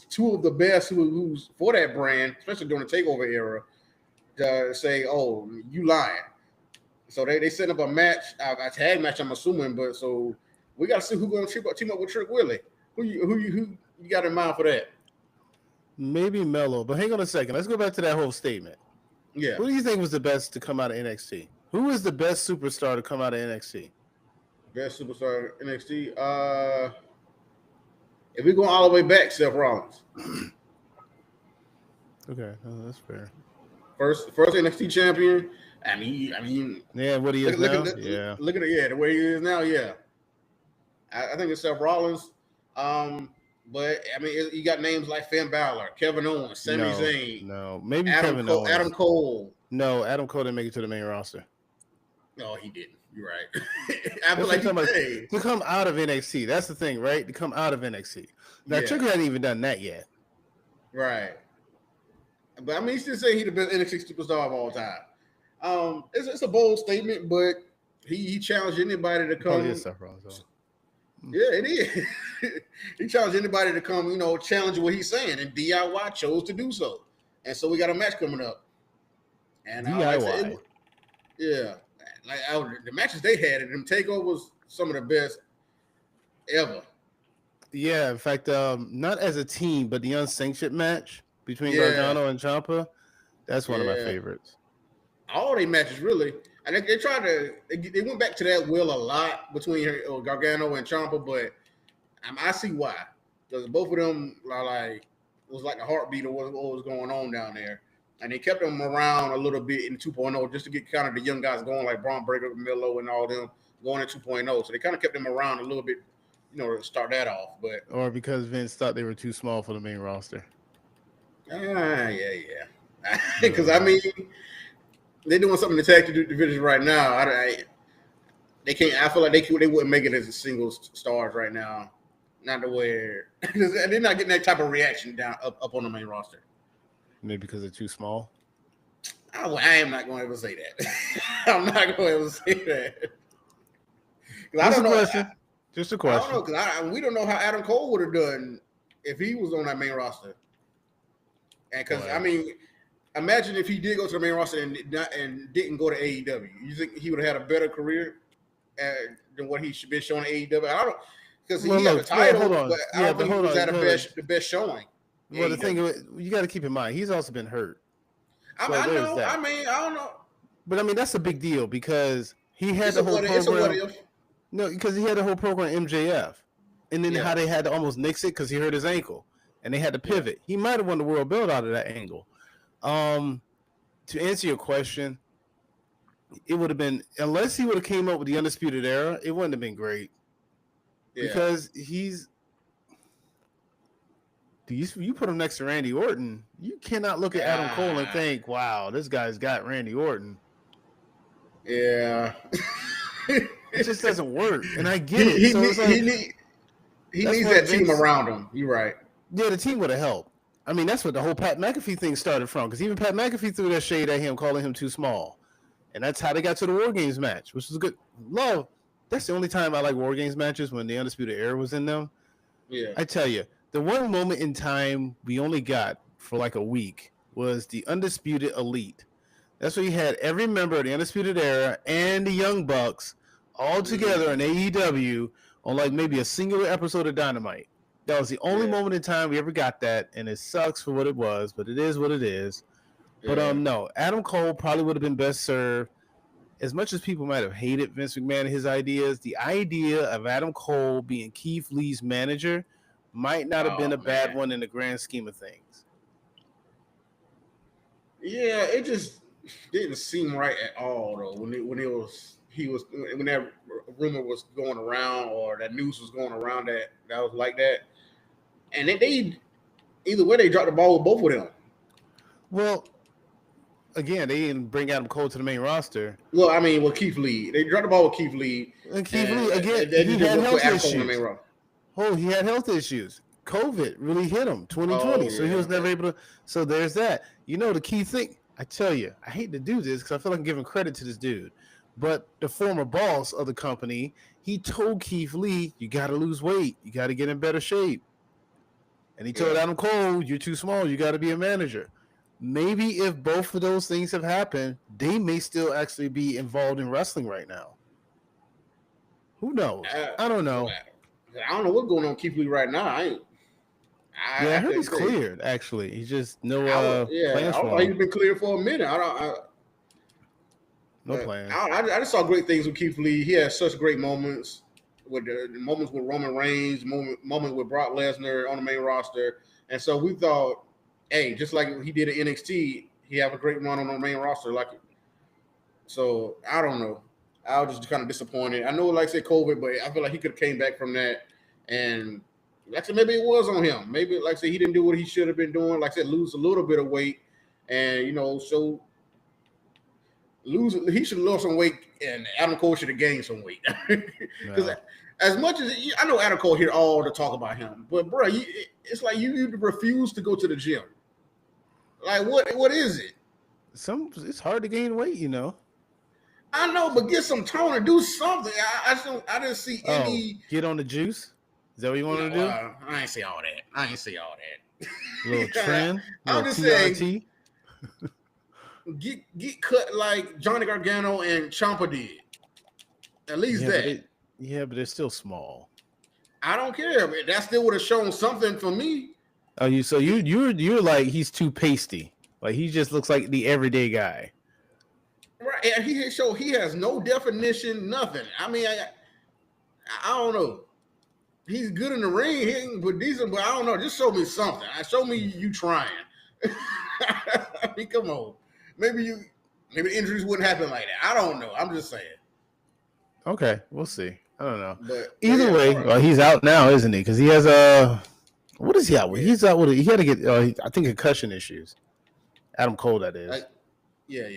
Two of the best who's for that brand, especially during the takeover era, to say, "Oh, you lying." So they set up a match, a tag match, I'm assuming, but so we got to see who's going to team up with Trick Willie. Who you got in mind for that? Maybe Mello, but hang on a second. Let's go back to that whole statement. Yeah. Who do you think was the best to come out of NXT? Who is the best superstar to come out of NXT? Best superstar NXT. If we go all the way back, Seth Rollins. Okay, that's fair. First NXT champion. I mean, yeah, what he is now. Look at it. The way he is now. Yeah, I think it's Seth Rollins. But I mean, you got names like Finn Balor, Kevin Owens, Sami Zayn. No, maybe Kevin Owens. Adam Cole. No, Adam Cole didn't make it to the main roster. No, he didn't. You're right. I feel like to come out of NXT. That's the thing, right? To come out of NXT. Now, Trick hadn't even done that yet. Right. But I mean, he's still saying he's the best NXT superstar of all time. It's a bold statement, but he challenged anybody to come. Yeah, it is. He challenged anybody to come, challenge what he's saying, and DIY chose to do so. And so we got a match coming up. And DIY. The matches they had in them takeovers, some of the best ever. Yeah, in fact, not as a team, but the unsanctioned match between Gargano and Ciampa, that's one of my favorites. All their matches, really. And they tried to they went back to that will a lot between Gargano and Ciampa, but I see why. Because both of them was like a heartbeat of what was going on down there. And they kept them around a little bit in 2.0 just to get kind of the young guys going, like Braun Breaker, Milo, and all them going in 2.0. So they kind of kept them around a little bit, to start that off. Or because Vince thought they were too small for the main roster. Yeah. Because I mean, they're doing something in the tag division right now. They can't. I feel like they wouldn't make it as a single stars right now. Not the way they're not getting that type of reaction up on the main roster. Maybe because they're too small. I am not going to ever say that. I'm not going to ever say that. I don't know. Just a question. I don't know because we don't know how Adam Cole would have done if he was on that main roster. And because I mean, imagine if he did go to the main roster and didn't go to AEW. You think he would have had a better career than what he should be showing at AEW? I don't because he had a title, but I don't think he was at the best showing. Well, the thing you got to keep in mind, he's also been hurt. I know. I mean, I don't know. But I mean, that's a big deal because he had the whole program. No, because he had the whole program MJF, and then how they had to almost nix it because he hurt his ankle, and they had to pivot. He might have won the world belt out of that angle. To answer your question, it would have been unless he would have came up with the Undisputed Era, it wouldn't have been great because he's. You put him next to Randy Orton, you cannot look at Adam Cole and think, "Wow, this guy's got Randy Orton." Yeah. It just doesn't work, and I get it. He needs that team around him. You're right. Yeah, the team would have helped. I mean, that's what the whole Pat McAfee thing started from, because even Pat McAfee threw that shade at him, calling him too small, and that's how they got to the War Games match, which was good. That's the only time I like War Games matches, when the Undisputed Era was in them. Yeah, I tell you, the one moment in time we only got for like a week was the Undisputed Elite. That's where you had every member of the Undisputed Era and the Young Bucks all together in AEW on like maybe a singular episode of Dynamite. That was the only moment in time we ever got that, and it sucks for what it was, but it is what it is. But no, Adam Cole probably would have been best served. As much as people might have hated Vince McMahon and his ideas, the idea of Adam Cole being Keith Lee's manager might not have been a bad one in the grand scheme of things. Yeah, it just didn't seem right at all though when that rumor was going around or that news was going around that was like that. and they either way they dropped the ball with both of them. Well, again, they didn't bring Adam Cole to the main roster. Well, I mean, with Keith Lee, they dropped the ball with Keith Lee. And Keith Lee again, they he just had put health Adam Cole on the main issues. roster. Oh, he had health issues. COVID really hit him 2020, so he was never able to. So there's that. You know, the key thing, I tell you, I hate to do this because I feel like I'm giving credit to this dude, but the former boss of the company, he told Keith Lee, you got to lose weight. You got to get in better shape. And he told Adam Cole, you're too small. You got to be a manager. Maybe if both of those things have happened, they may still actually be involved in wrestling right now. Who knows? I don't know. I don't know what's going on with Keith Lee right now. I heard he's cleared. Actually, he's just no plans for him. He's been cleared for a minute. No plans. I just saw great things with Keith Lee. He had such great moments with the moments with Roman Reigns, moments with Brock Lesnar on the main roster, and so we thought, hey, just like he did at NXT, he have a great run on the main roster. So I don't know. I was just kind of disappointed. I know, like I said, COVID, but I feel like he could have came back from that. And like I said, maybe it was on him. Maybe, like I said, he didn't do what he should have been doing. Like I said, lose a little bit of weight, and he should lose some weight, and Adam Cole should have gained some weight. Because as much as I know, Adam Cole hear all the talk about him, but bro, it's like you refuse to go to the gym. Like what is it? It's hard to gain weight, you know. I know, but get some tone and do something. I didn't see any. Get on the juice. Is that what you want to do? I ain't say all that. A little trend. I'm just saying. Get cut like Johnny Gargano and Ciampa did. At least that. But they're still small. I don't care. But that still would have shown something for me. Oh, you're like he's too pasty. Like he just looks like the everyday guy. Right, and he has no definition, nothing. I mean, I don't know. He's good in the ring, but decent, but I don't know. Just show me something. Show me you trying. I mean, come on. Maybe injuries wouldn't happen like that. I don't know. I'm just saying. Okay, we'll see. I don't know. But either way, he's out now, isn't he? Because he has what is he out with? He's out with. He had to get, I think, concussion issues. Adam Cole, that is. Yeah.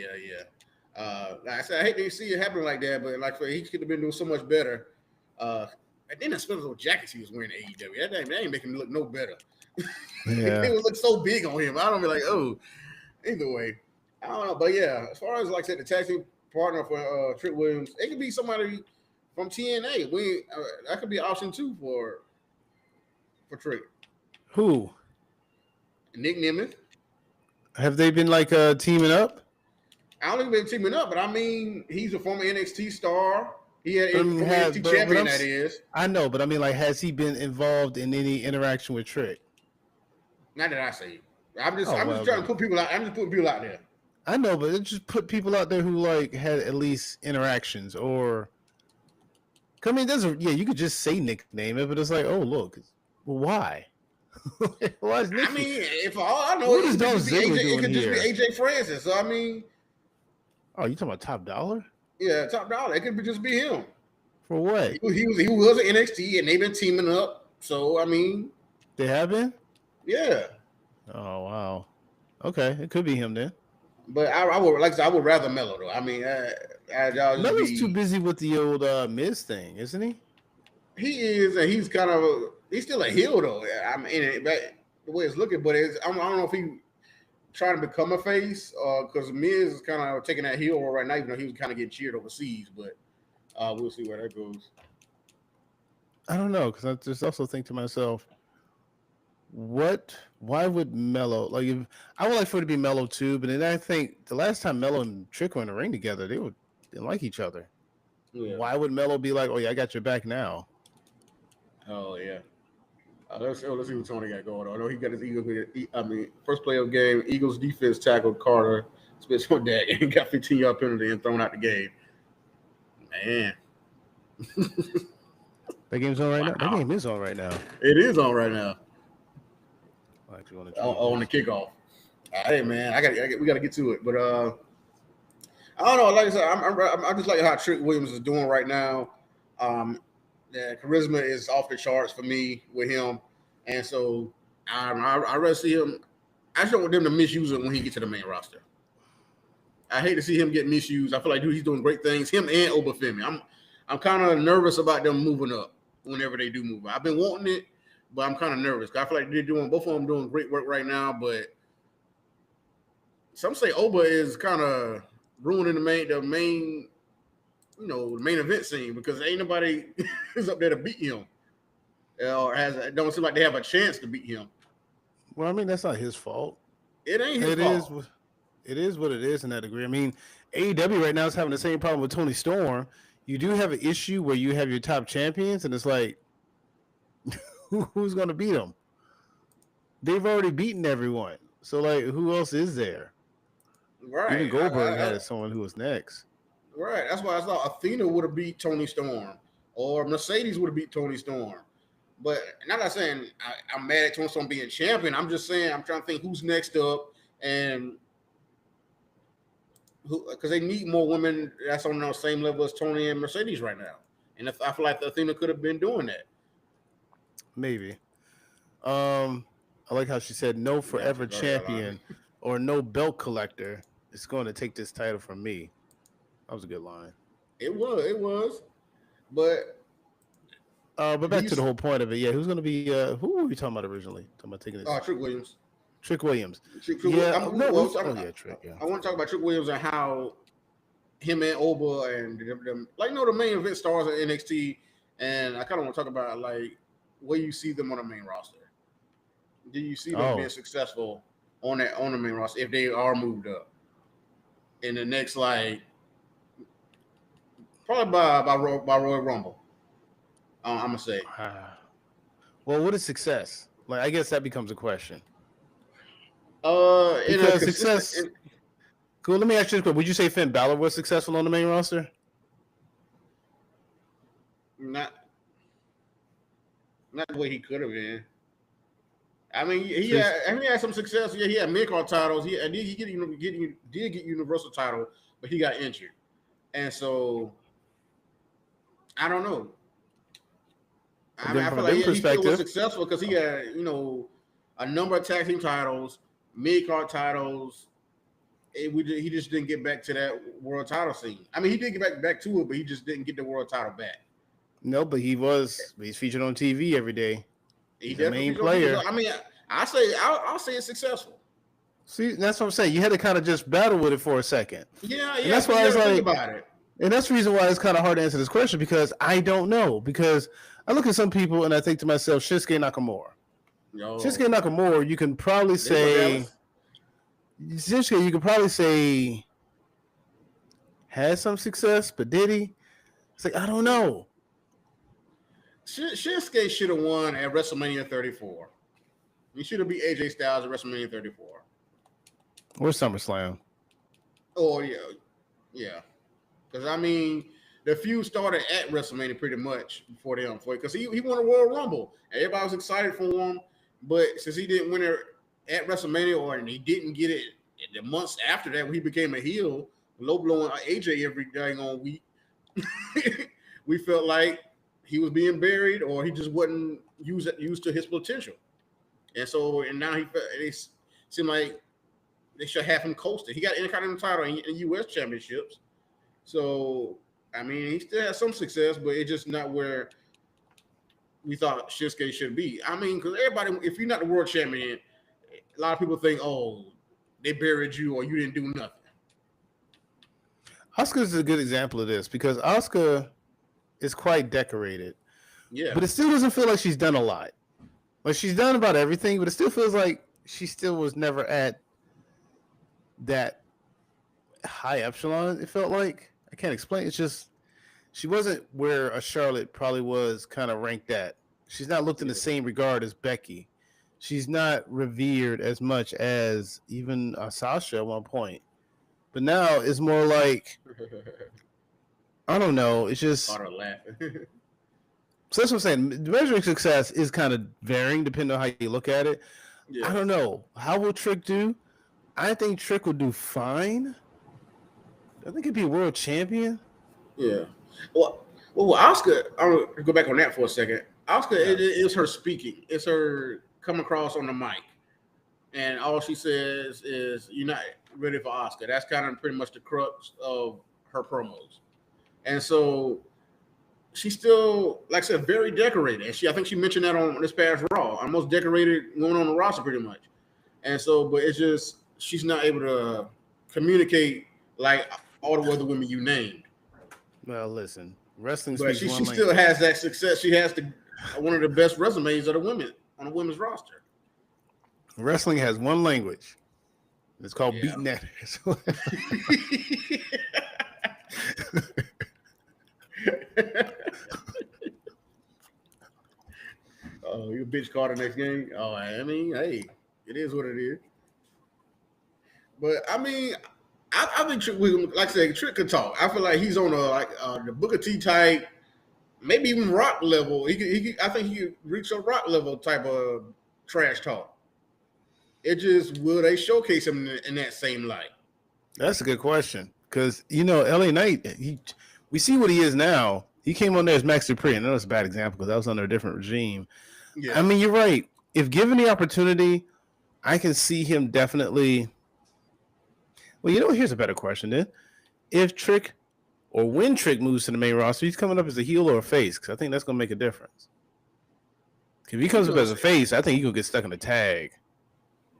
Like I said, I hate to see it happen like that, but like he could have been doing so much better. And then especially those jackets he was wearing at AEW, that ain't making him look no better. Yeah. It would look so big on him. I don't be like, oh. Either way, I don't know, but yeah, as far as like I said, the tag team partner for Trick Williams, it could be somebody from TNA. That could be an option too for Trick. Who? Nick Nemeth. Have they been like teaming up? I don't think they've been teaming up, but I mean, he's a former NXT star. He had NXT champion, that is. I know, but I mean, like, has he been involved in any interaction with Trick? Not that I say. I'm just trying to put people out. I'm just putting people out there. I know, but it just put people out there who like had at least interactions or. I mean, you could just say nickname it, but it's like, oh look, well, why? Why is Nick? I mean, if all I know, it could just be AJ Francis. So I mean, oh, you talking about Top Dollar? Yeah, Top Dollar. It could just be him. For what? He was an NXT, and they've been teaming up. So I mean, they have been. Yeah. Oh wow. Okay, it could be him then. But I would rather Melo though. I mean, Melo's too busy with the old Miz thing, isn't he? He is, and he's still a heel though. I mean, the way it's looking, but I don't know if he trying to become a face because Miz is kind of taking that heel role right now, even though he was kind of getting cheered overseas. But we'll see where that goes. I don't know, because I just also think to myself, why would Melo, like, if I would like for it to be Melo too, but then I think the last time Melo and Trick were in the ring together, they didn't like each other. Yeah. Why would Melo be like, oh yeah, I got your back now? Oh yeah. Let's see what Tony got going on. I know he got his Eagles. I mean, first play of the game, Eagles defense tackled Carter, spits on that, and got 15-yard penalty and thrown out the game. Man. That game's on right now? That game is on right now. It is on right now. On the kickoff. Hey man, we got to get to it. But I don't know. Like I said, I just like how Trick Williams is doing right now. The charisma is off the charts for me with him, And so I rather see him. I just don't want them to misuse it when he gets to the main roster. I hate to see him get misused. I feel like, dude, he's doing great things. Him and Obafemi. I'm kind of nervous about them moving up whenever they do move. I've been wanting it, but I'm kind of nervous. I feel like they're doing both of them doing great work right now. But some say Oba is kind of ruining the main event scene because ain't nobody is up there to beat him, or don't seem like they have a chance to beat him. Well, I mean, that's not his fault. It ain't his fault. It is what it is in that degree. I mean, AEW right now is having the same problem with Tony Storm. You do have an issue where you have your top champions, and it's like, who's going to beat them? They've already beaten everyone. So, like, who else is there? Right. Even Goldberg had someone who was next. Right. That's why I thought Athena would have beat Tony Storm, or Mercedes would have beat Tony Storm. But not saying I'm mad at Tony Storm being champion. I'm just saying I'm trying to think who's next up, and because they need more women that's on the same level as Tony and Mercedes right now. And I feel like Athena could have been doing that. Maybe. I like how she said no forever champion or no belt collector is going to take this title from me. That was a good line. It was. But back to the whole point of it. Yeah, who's going to be who were we talking about originally? Talking about taking this. Trick Williams. Trick Williams. Trick I want to talk about Trick Williams and how him and Oba and them, like, the main event stars at NXT, and I kind of want to talk about like where you see them on the main roster. Do you see them being successful on the main roster if they are moved up in the next, like, probably by Royal Rumble? I'm gonna say. Well, what is success? Like, I guess that becomes a question. Because success. Cool. Let me ask you this question: would you say Finn Balor was successful on the main roster? Not the way he could have been. I mean, he had some success. Yeah, he had mid-card titles. He did get Universal title, but he got injured, and so I don't know. I mean, I feel like he still was successful because he had a number of tag team titles, mid-card titles. He just didn't get back to that world title scene. I mean, he did get back to it, but he just didn't get the world title back. No, but he's featured on TV every day. He's the main player. I mean, I'll say it's successful. See, that's what I'm saying. You had to kind of just battle with it for a second. Yeah. And that's why I was like, about it. And that's the reason why it's kind of hard to answer this question, because I don't know. Because I look at some people and I think to myself, Shinsuke Nakamura. Shinsuke Nakamura, you can probably say had some success, but did he? It's like, I don't know. Shinsuke should have won at WrestleMania 34. He should have beat AJ Styles at WrestleMania 34. Or SummerSlam. Oh, yeah. Because, I mean, the feud started at WrestleMania pretty much before them. Because he won a Royal Rumble. And everybody was excited for him. But since he didn't win it at WrestleMania, and he didn't get it the months after that when he became a heel, low blowing AJ every dang on week, we felt like he was being buried or he just wasn't used to his potential. And now it seemed like they should have him coasted. He got Intercontinental title in U.S. championships. So, I mean, he still has some success, but it's just not where we thought Shinsuke should be. I mean, because everybody, if you're not the world champion, a lot of people think, oh, they buried you or you didn't do nothing. Asuka is a good example of this because Asuka is quite decorated. Yeah. But it still doesn't feel like she's done a lot. Like, she's done about everything, but it still feels like she still was never at that high epsilon, it felt like. I can't explain. It's just she wasn't where a Charlotte probably was kind of ranked at. She's not looked in the same regard as Becky. She's not revered as much as even Sasha at one point. But now it's more like, I don't know. It's just. So that's what I'm saying. Measuring success is kind of varying depending on how you look at it. Yeah. I don't know. How will Trick do? I think Trick will do fine. I think he'd be world champion. Yeah. Well, Asuka, I'm going to go back on that for a second. Oscar, Yeah. it is her speaking. It's her come across on the mic, and all she says is, "You're not ready for Oscar." That's kind of pretty much the crux of her promos, and so she's still, like I said, very decorated. And I think she mentioned that on this past Raw, our most decorated woman on the roster, pretty much. And so, but it's just she's not able to communicate like all the other women you named. Well, listen, wrestling But speaks she one still language. has that success. She has one of the best resumes of the women on the women's roster. Wrestling has one language. It's called Yeah. beating that. Oh, you bitch caught the next game. Oh, I mean, hey, it is what it is. But I mean, I think Trick, like I said, Trick could talk. I feel like he's on the Booker T type, maybe even Rock level. I think he could reach a Rock level type of trash talk. It just will they showcase him in that same light? That's a good question because LA Knight. We see what he is now. He came on there as Max Dupree, and that was a bad example because that was under a different regime. Yeah. I mean, you're right. If given the opportunity, I can see him definitely. Well, here's a better question then. If Trick or when Trick moves to the main roster, he's coming up as a heel or a face because I think that's going to make a difference. If he comes up as a face, I think he's going to get stuck in the tag.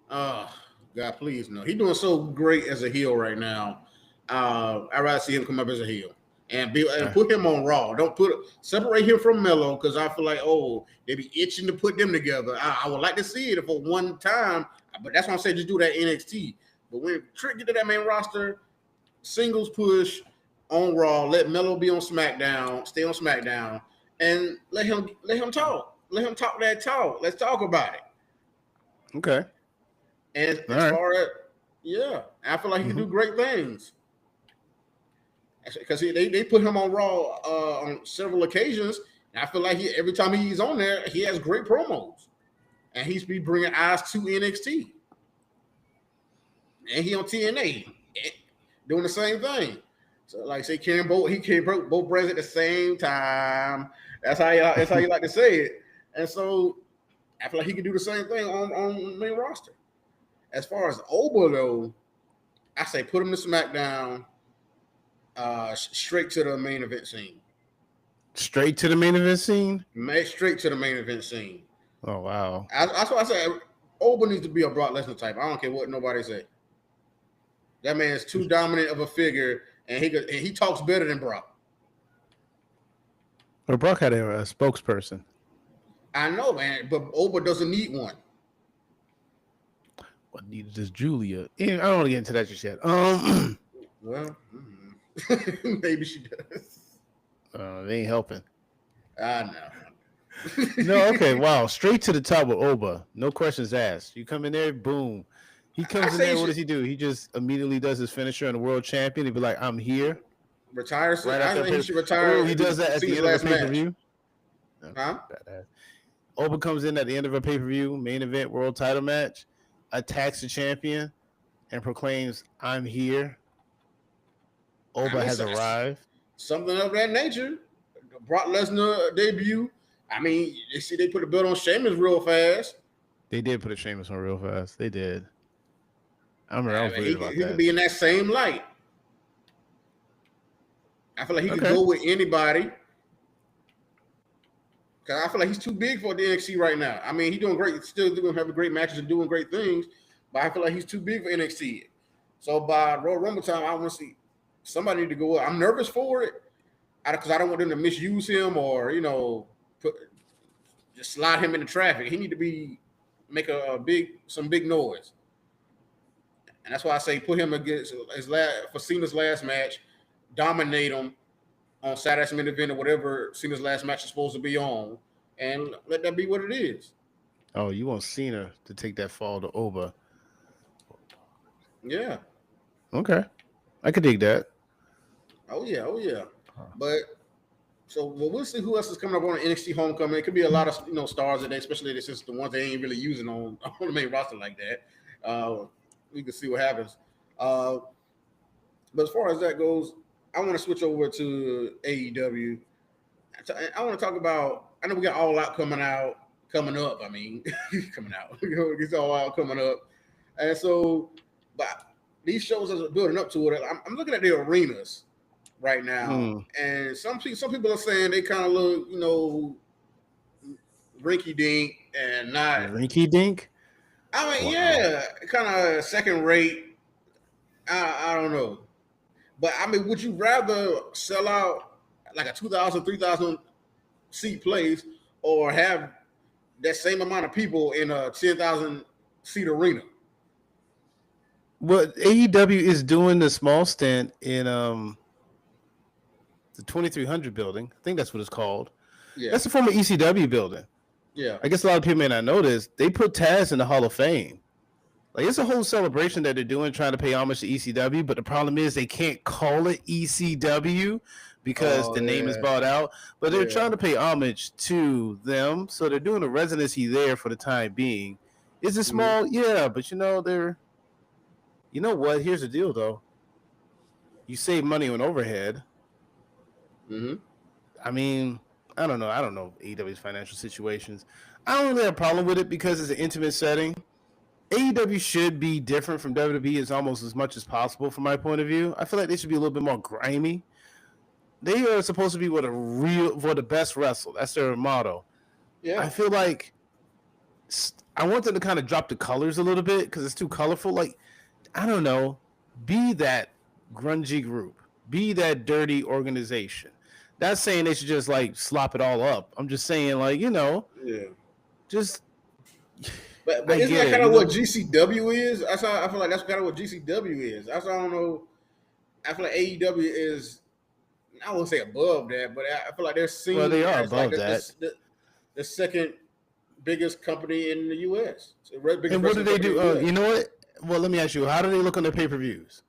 Oh, God, please no. He's doing so great as a heel right now. I'd rather see him come up as a heel and put him on Raw. Don't separate him from Melo because I feel like they be itching to put them together. I would like to see it for one time, but that's why I'm saying just do that NXT. But when Trick get to that main roster, singles push on Raw, let Melo be on SmackDown, stay on SmackDown, and let him talk. Let him talk that talk. Let's talk about it. Okay. And as far as I feel like he can do great things. Because they put him on Raw on several occasions, and I feel like every time he's on there, he has great promos, and he's be bringing eyes to NXT, and he on TNA doing the same thing. So, like say, he broke both brands at the same time. That's how you like to say it. And so, I feel like he can do the same thing on the main roster. As far as Oba though, I say put him to SmackDown. Straight to the main event scene. Straight to the main event scene? Straight to the main event scene. Oh, wow. That's why I said Oba needs to be a Brock Lesnar type. I don't care what nobody say. That man is too dominant of a figure, and he talks better than Brock. Well, Brock had a spokesperson. I know, man, but Oba doesn't need one. What needed is Julia. I don't want to get into that just yet. Well, maybe she does. They ain't helping. I know. No, okay, wow. Straight to the top with Oba. No questions asked. You come in there, boom. He comes in there, what does he do? He just immediately does his finisher and the world champion. He'd be like, I'm here. Retire. Right I think he should retire. Oh, he does that at the end of a pay-per-view? Huh? Oba comes in at the end of a pay-per-view, main event, world title match, attacks the champion, and proclaims, I'm here. Oba has arrived. Something of that nature. Brock Lesnar debut. I mean, they put a belt on Sheamus real fast. They did put a Sheamus on real fast. They did. I remember he could be in that same light. I feel like he could go with anybody. Because I feel like he's too big for the NXT right now. I mean, he's doing great. Still doing having great matches and doing great things. But I feel like he's too big for NXT. So by Royal Rumble time, I want to see somebody need to go up. I'm nervous for it because I don't want them to misuse him or just slide him into traffic. He need to make some big noise, and that's why I say put him against for Cena's last match, dominate him on Saturday's main event or whatever Cena's last match is supposed to be on, and let that be what it is. Oh, you want Cena to take that fall to Oba? Yeah. Okay, I could dig that. Oh yeah. But so we'll see who else is coming up on NXT Homecoming. It could be a lot of stars today, especially since the ones they ain't really using on the main roster like that. We can see what happens. But as far as that goes, I want to switch over to AEW. I want to talk about I know we got All Out coming up. I mean, coming out. It's All Out coming up, and so, but these shows are building up to it. I'm looking at the arenas right now, and some people are saying they kind of look, rinky dink and not rinky dink. I mean, yeah, kind of second rate. I don't know, but I mean, would you rather sell out like a 2,000, 3,000 seat place, or have that same amount of people in a 10,000 seat arena? Well, AEW is doing the small stint in the 2300 building. I think that's what it's called. Yeah, that's the former ECW building. Yeah, I guess a lot of people may not know this. They put Taz in the Hall of Fame. Like, it's a whole celebration that they're doing, trying to pay homage to ECW. But the problem is they can't call it ECW because the name is bought out. But they're trying to pay homage to them, so they're doing a residency there for the time being. Is it small? Yeah, but they're. You know what? Here's the deal, though. You save money on overhead. I mean, I don't know. I don't know AEW's financial situations. I don't really have a problem with it because it's an intimate setting. AEW should be different from WWE as much as possible from my point of view. I feel like they should be a little bit more grimy. They are supposed to be for the best wrestle. That's their motto. Yeah. I feel like I want them to kind of drop the colors a little bit because it's too colorful. Like, I don't know. Be that grungy group. Be that dirty organization. Not saying they should just like slop it all up. I'm just saying, like, just. But isn't that kind of what GCW is? I feel like that's kind of what GCW is. I don't know. I feel like AEW is. I won't say above that, but I feel like they're seen. Well, they are above the second biggest company in the U.S. And what do they do? You know what? Well, let me ask you. How do they look on their pay-per-views?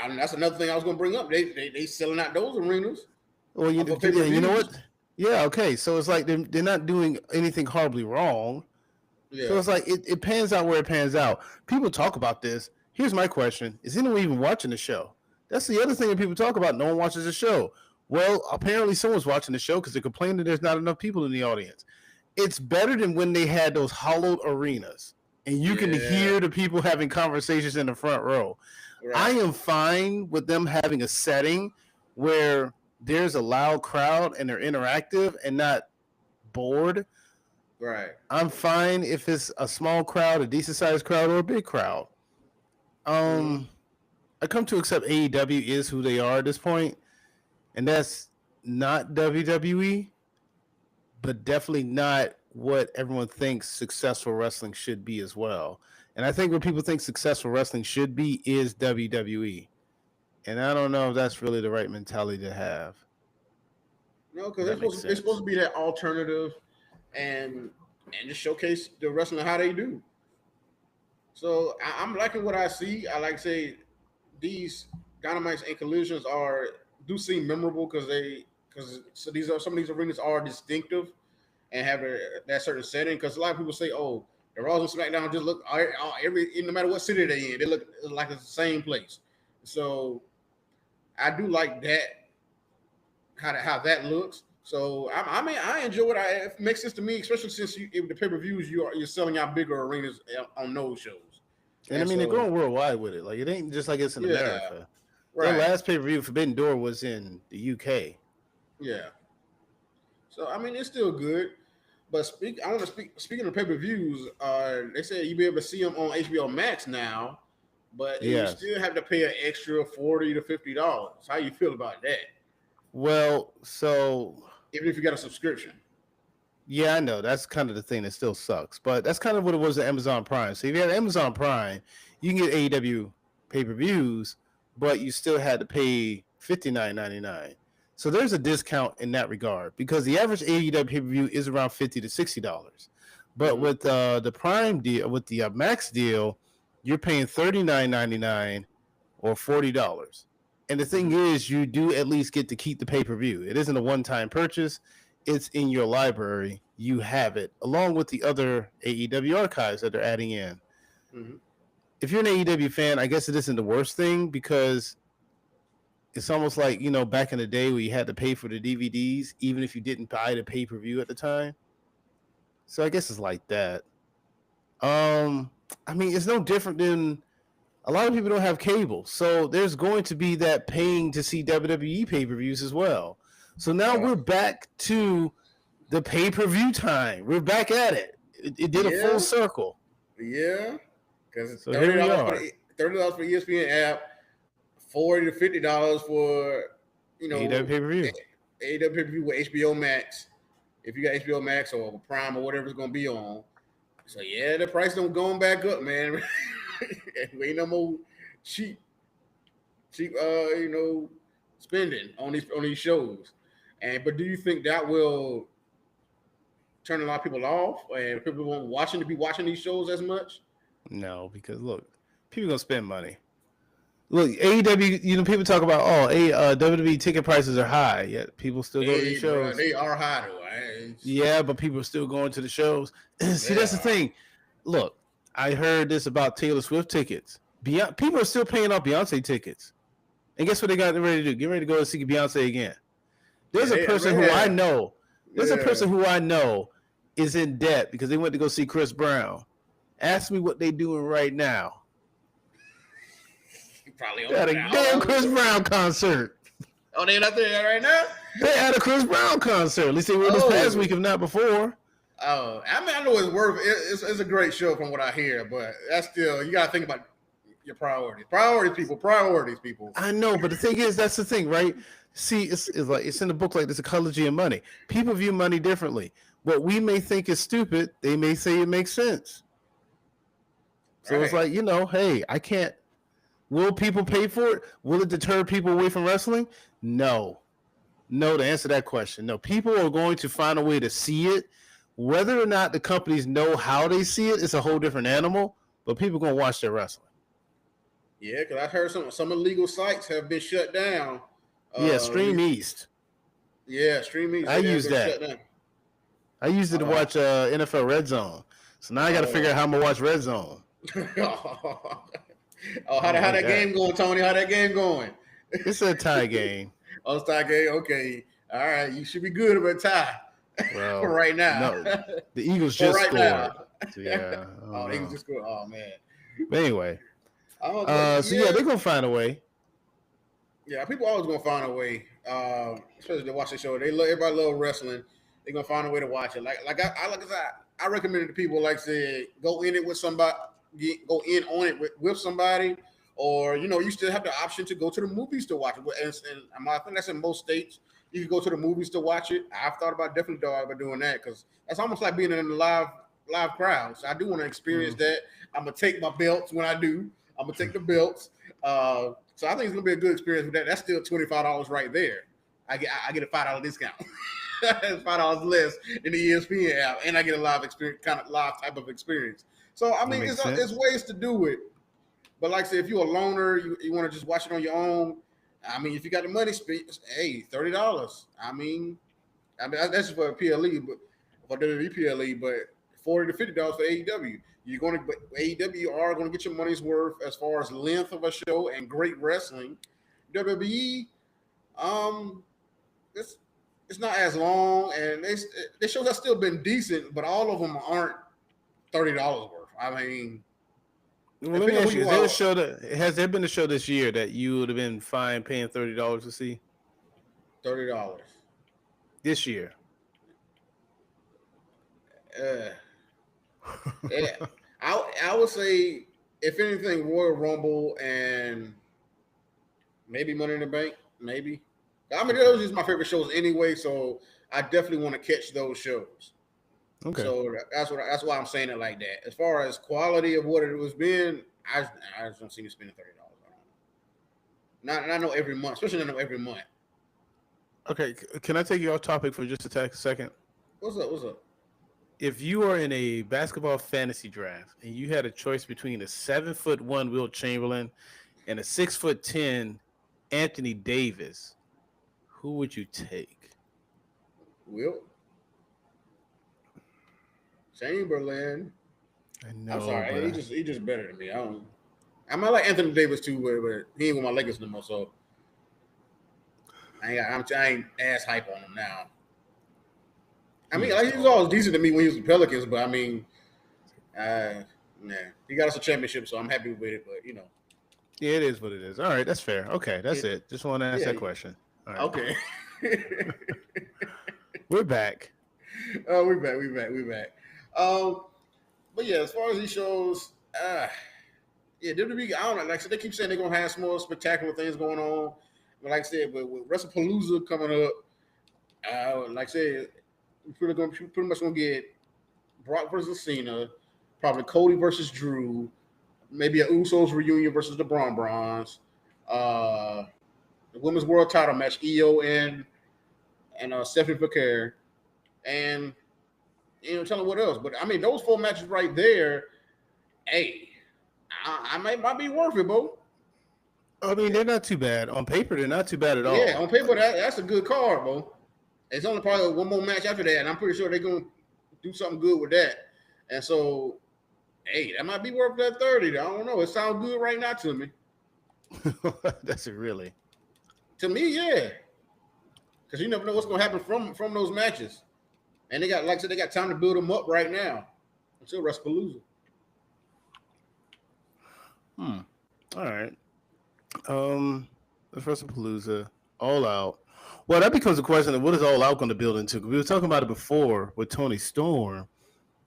That's another thing I was going to bring up. They selling out those arenas. Well, you know what? Yeah, okay. So it's like they're not doing anything horribly wrong. Yeah. So it's like it pans out where it pans out. People talk about this. Here's my question. Is anyone even watching the show? That's the other thing that people talk about. No one watches the show. Well, apparently someone's watching the show because they're complaining that there's not enough people in the audience. It's better than when they had those hollowed arenas and you can hear the people having conversations in the front row. Right. I am fine with them having a setting where there's a loud crowd and they're interactive and not bored. Right. I'm fine if it's a small crowd, a decent sized crowd, or a big crowd. I come to accept AEW is who they are at this point, and that's not WWE, but definitely not what everyone thinks successful wrestling should be as well. And I think what people think successful wrestling should be is WWE. And I don't know if that's really the right mentality to have. No, because it's supposed to be that alternative and just showcase the wrestling how they do. So I'm liking what I see. I like to say these Dynamites and Collisions do seem memorable because some of these arenas are distinctive and have that certain setting. Because a lot of people say, "Oh, the Raws and SmackDown just look no matter what city they're in, they look like it's the same place." So I do like that, how that looks. So I enjoy it. It makes sense to me, especially since the pay-per-views you're selling out bigger arenas on those shows. And I mean, they're going worldwide with it. Like, it ain't just like it's in America. Right. Their last pay-per-view, Forbidden Door, was in the UK. Yeah. So I mean, it's still good. But speaking of pay-per-views, they said you'll be able to see them on HBO Max now, but you still have to pay an extra $40 to $50. How you feel about that? Well, so even if you got a subscription. Yeah, I know. That's kind of the thing that still sucks. But that's kind of what it was at Amazon Prime. So if you have Amazon Prime, you can get AEW pay-per-views, but you still had to pay $59.99. So there's a discount in that regard because the average AEW pay-per-view is around $50 to $60. But with the Prime deal, with the Max deal, you're paying $39.99 or $40. And the thing is, you do at least get to keep the pay-per-view. It isn't a one-time purchase. It's in your library. You have it, along with the other AEW archives that they're adding in. Mm-hmm. If you're an AEW fan, I guess it isn't the worst thing because it's almost like, back in the day where you had to pay for the DVDs, even if you didn't buy the pay-per-view at the time. So I guess it's like that. I mean, it's no different than a lot of people don't have cable. So there's going to be that paying to see WWE pay-per-views as well. So now we're back to the pay-per-view time. We're back at it. It did a full circle. Yeah. Because it's so $30 for the ESPN app, $40 to $50 for AEW pay-per-view. AEW pay-per-view with HBO Max. If you got HBO Max or Prime or whatever it's gonna be on. So yeah, the price don't going back up, man. We ain't no more cheap spending on these shows. But do you think that will turn a lot of people off and people won't be watching these shows as much? No, because look, people gonna spend money. Look, AEW, people talk about WWE ticket prices are high, yet people still go to these shows. Bro, they are high though. Yeah, but people are still going to the shows. See, that's the thing. Look, I heard this about Taylor Swift tickets. People are still paying off Beyonce tickets. And guess what they got ready to do? Get ready to go to see Beyonce again. There's a person who I know. There's a person who I know is in debt because they went to go see Chris Brown. Ask me what they doing right now. Probably at a damn Chris Brown concert. Oh, they're not there right now? They're at a Chris Brown concert. At least they were this past week, if not before. Oh, I mean, I know it's worth it. It's a great show from what I hear, but that's still, you got to think about your priorities. Priorities, people. I know, but the thing is, that's the thing, right? See, it's like it's in the book like the psychology of money. People view money differently. What we may think is stupid, they may say it makes sense. So it's like, hey, I can't. Will people pay for it? Will it deter people away from wrestling? No, to answer that question. No, people are going to find a way to see it. Whether or not the companies know how they see it, it's a whole different animal, but people are going to watch their wrestling. Yeah, because I heard some illegal sites have been shut down. Yeah, Stream East. Yeah, Stream East. I use that. I used it to watch NFL Red Zone. So now I got to figure out how I'm going to watch Red Zone. How that game going, Tony? How that game going? It's a tie game. Oh, it's a tie game? Okay. All right. You should be good about tie. Well, for right now. No, the Eagles just scored. So, yeah. The Eagles just scored. Oh, man. But anyway. They're going to find a way. Yeah, people always going to find a way. Especially to watch the show. Everybody love wrestling. They're going to find a way to watch it. I recommend it to people, like say, go in it with somebody. Go in on it with somebody, or you still have the option to go to the movies to watch it. And I think that's in most states. You can go to the movies to watch it. I've thought about doing that because that's almost like being in a live crowd. So I do want to experience that. I'm gonna take my belts when I do. I'm gonna take the belts. So I think it's gonna be a good experience with that. That's still $25 right there. I get a $5 discount. $5 less in the ESPN app, and I get a live experience, kind of live type of experience. So, I mean, it's ways to do it. But like I said, if you're a loner, you want to just watch it on your own. I mean, if you got the money, hey, $30. I mean that's for PLE, but for WWE PLE, but $40 to $50 for AEW. AEW are going to get your money's worth as far as length of a show and great wrestling. WWE, it's not as long, and the shows have still been decent, but all of them aren't $30 worth. I mean, well, let me ask you: has there been a show this year that you would have been fine paying $30 to see? $30 this year? Yeah, I would say, if anything, Royal Rumble and maybe Money in the Bank. Maybe. I mean, those are just my favorite shows anyway, so I definitely want to catch those shows. Okay. So that's why I'm saying it like that. As far as quality of what it was being, I just don't see me spending $30 on it. Not know every month, especially not know every month. Okay, can I take you off topic for just a second? What's up? If you are in a basketball fantasy draft and you had a choice between a 7'1" Wilt Chamberlain and a 6'10" Anthony Davis, who would you take? Wilt Chamberlain. I know. I'm sorry, he just better than me. I might like Anthony Davis too, but he ain't with my Lakers no more. So I ain't as hype on him now. I mean, Yeah, like, he was always decent to me when he was with the Pelicans, but I mean, he got us a championship, so I'm happy with it. But Yeah, it is what it is. All right, that's fair. Okay, that's it. Just want to ask that question. All right. Okay. We're back. Oh, we're back. But yeah, as far as these shows, WWE, I don't know. Like I said, they keep saying they're gonna have some more spectacular things going on. But like I said, with WrestlePalooza coming up, like I said, we're pretty much gonna get Brock versus Cena, probably Cody versus Drew, maybe a Usos reunion versus the Bron. The Women's World Title match, Io and Stephanie Flair, and tell them what else. But I mean, those 4 matches right there, hey, I might be worth it, bro. I mean, they're not too bad on paper. They're not too bad at all. Yeah, on paper that's a good card, bro. It's only probably one more match after that, and I'm pretty sure they're gonna do something good with that. And so, hey, that might be worth that 30. I don't know. It sounds good right now to me. That's it, really. To me, yeah. Because you never know what's gonna happen from those matches, and they got, like I said, they got time to build them up right now until WrestlePalooza. All right. The WrestlePalooza, All Out. Well, that becomes a question of what is All Out going to build into? We were talking about it before with Toni Storm.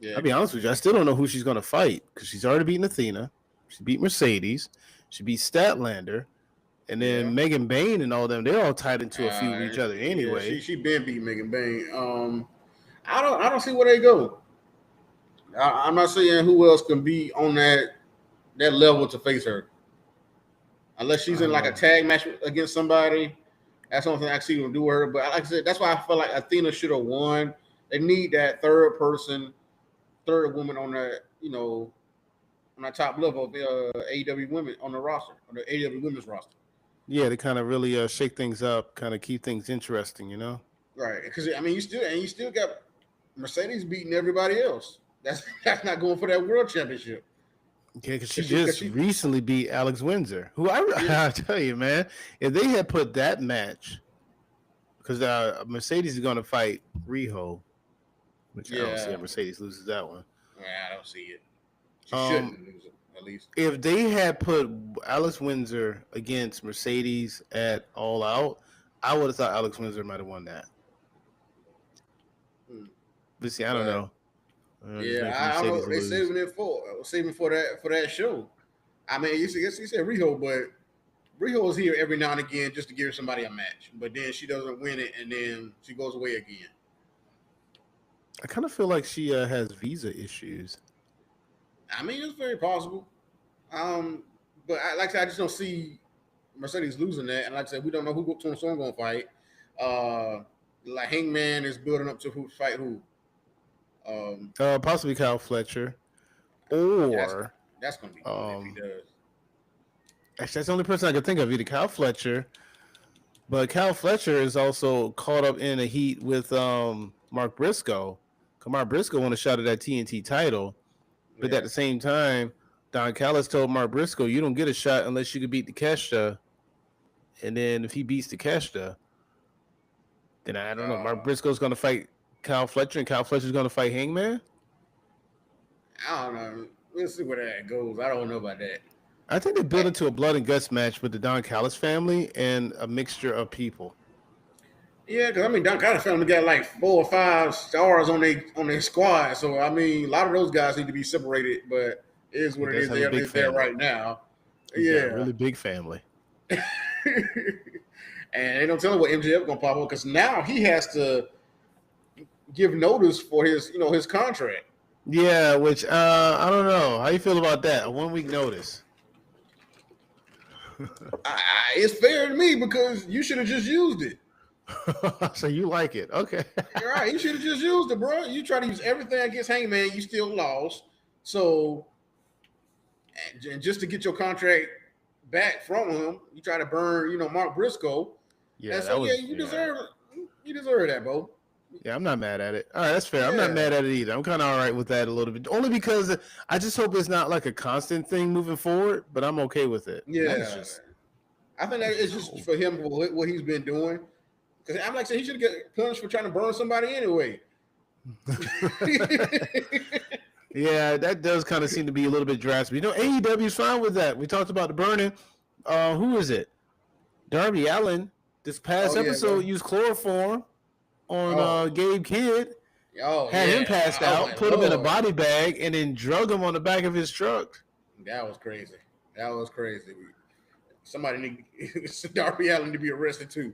Yeah. I'll be honest with you, I still don't know who she's going to fight because she's already beaten Athena. She beat Mercedes. She beat Statlander. And then Megan Bayne and all them, they're all tied into a feud with each other anyway. Yeah, she been beat Megan Bayne. I don't see where they go. I'm not saying who else can be on that level to face her. Unless she's in like a tag match against somebody. That's the only thing I see them do her. But like I said, that's why I feel like Athena should have won. They need that third woman on that, on that top level of AEW women on the roster, on the AEW women's roster. Yeah, to kind of really shake things up, kind of keep things interesting, Right, because I mean, you still got Mercedes beating everybody else. That's not going for that world championship. Yeah, because she recently beat Alex Windsor, who I tell you, man, if they had put that match, because Mercedes is going to fight Riho, which I don't see if Mercedes loses that one. Yeah, I don't see it. She shouldn't lose it, at least. If they had put Alex Windsor against Mercedes at All Out, I would have thought Alex Windsor might have won that. But see, I don't know. I don't know. They saving it for that show. I mean, you said Riho, but Riho is here every now and again just to give somebody a match. But then she doesn't win it, and then she goes away again. I kind of feel like she has visa issues. I mean, it's very possible. But like I said, I just don't see Mercedes losing that. And like I said, we don't know who Toni Storm going to fight. Like Hangman is building up to who fight who. Possibly Kyle Fletcher, or that's going to be good if he does. Actually, that's the only person I can think of, either Kyle Fletcher, but Kyle Fletcher is also caught up in a heat with Mark Briscoe. Mark Briscoe won a shot at that TNT title, but at the same time, Don Callis told Mark Briscoe, "You don't get a shot unless you can beat Takeshita." And then if he beats Takeshita, then I don't know. Mark Briscoe's going to fight Kyle Fletcher, and Kyle Fletcher's going to fight Hangman? I don't know. We'll see where that goes. I don't know about that. I think they built into a blood and guts match with the Don Callis family and a mixture of people. Yeah, because I mean, Don Callis family got like 4 or 5 stars on their squad. So I mean, a lot of those guys need to be separated. But it is what it is. They're there right now. Really big family. And they don't tell him what MJF gonna pop up because now he has to give notice for his contract. Yeah, which I don't know. How you feel about that? A 1 week notice. It's fair to me because you should have just used it. So you like it? Okay. You're right. You should have just used it, bro. You try to use everything against Hangman, you still lost. So, and just to get your contract back from him, you try to burn, Mark Briscoe. Yeah. And so you deserve that, bro. Yeah, I'm not mad at it. All right, that's fair. Yeah. I'm not mad at it either. I'm kind of all right with that a little bit. Only because I just hope it's not like a constant thing moving forward, but I'm okay with it. Yeah. I think that it's just for him, what he's been doing. Because I'm like saying he should get punished for trying to burn somebody anyway. Yeah, that does kind of seem to be a little bit drastic. You know, AEW is fine with that. We talked about the burning. Who is it? Darby Allin. This past episode used chloroform on Gabe Kidd. Had him passed out, put him in a body bag, and then drug him on the back of his truck. That was crazy. Somebody need Darby Allin to be arrested too.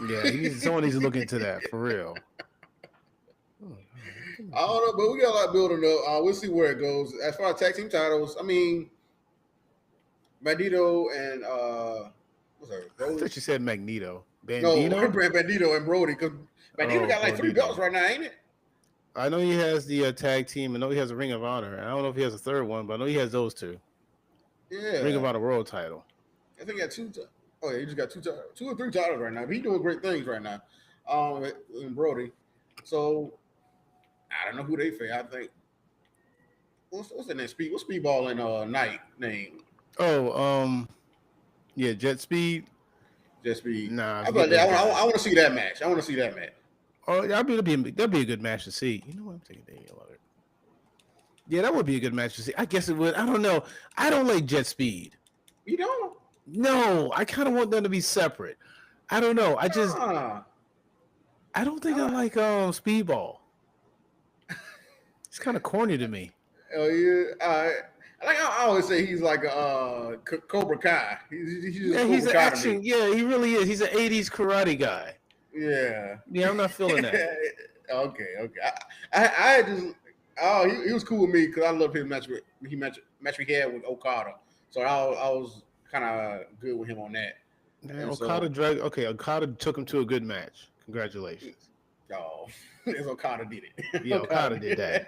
Yeah, someone needs to look into that for real. I don't know, but we got a lot building up. We'll see where it goes. As far as tag team titles, I mean, Bandito and what's that? I thought you said Magneto. Bandito? No, Bandito and Brody, because Bandito got like 3 belts right now, ain't it? I know he has the tag team. I know he has a Ring of Honor. I don't know if he has a third one, but I know he has those 2. Yeah, Ring of Honor World title. I think he got 2. Oh yeah, he just got 2 or 3 titles right now. But he's doing great things right now. And Brody. So I don't know who they face. I think what's the name? What's Speedball and Knight name? Oh, yeah, Jet Speed. Nah, I want to see that match. Oh, that'd be a good match to see. You know what? I'm taking Daniel Leonard. Yeah, that would be a good match to see. I guess it would. I don't know. I don't like Jet Speed. You don't? No, I kind of want them to be separate. I don't know. I don't think I like Speedball. It's kind of corny to me. Oh yeah. I always say he's like Cobra Kai. He's an action. Yeah, he really is. He's an '80s karate guy. Yeah. Yeah, I'm not feeling that. Okay. I just he was cool with me because I love his match he had with Okada. So I was kind of good with him on that. Man, Okada took him to a good match. Congratulations. Oh, Okada did it. Yeah, Okada did that.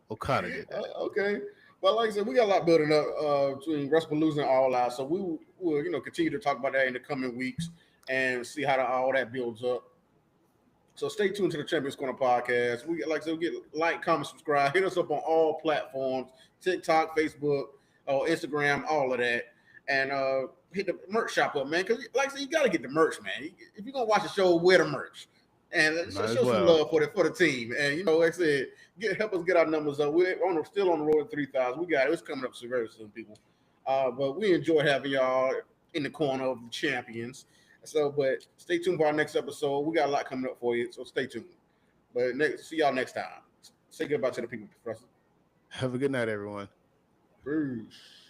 Okay. Well, like I said, we got a lot building up between WrestlePalooza and All Out. So we will, continue to talk about that in the coming weeks and see how all that builds up. So stay tuned to the Champions Corner podcast. We like, comment, subscribe. Hit us up on all platforms: TikTok, Facebook, Instagram, all of that. And hit the merch shop up, man. Because like I said, you got to get the merch, man. If you're gonna watch the show, wear the merch and show some love for the team. And like I said, help us get our numbers up. We're still on the road to 3,000. We got it. It's coming up so very soon, people. But we enjoy having y'all in the corner of the champions. So, but stay tuned for our next episode. We got a lot coming up for you, so stay tuned. But see y'all next time. Say goodbye to the people, Professor. Have a good night, everyone. Peace.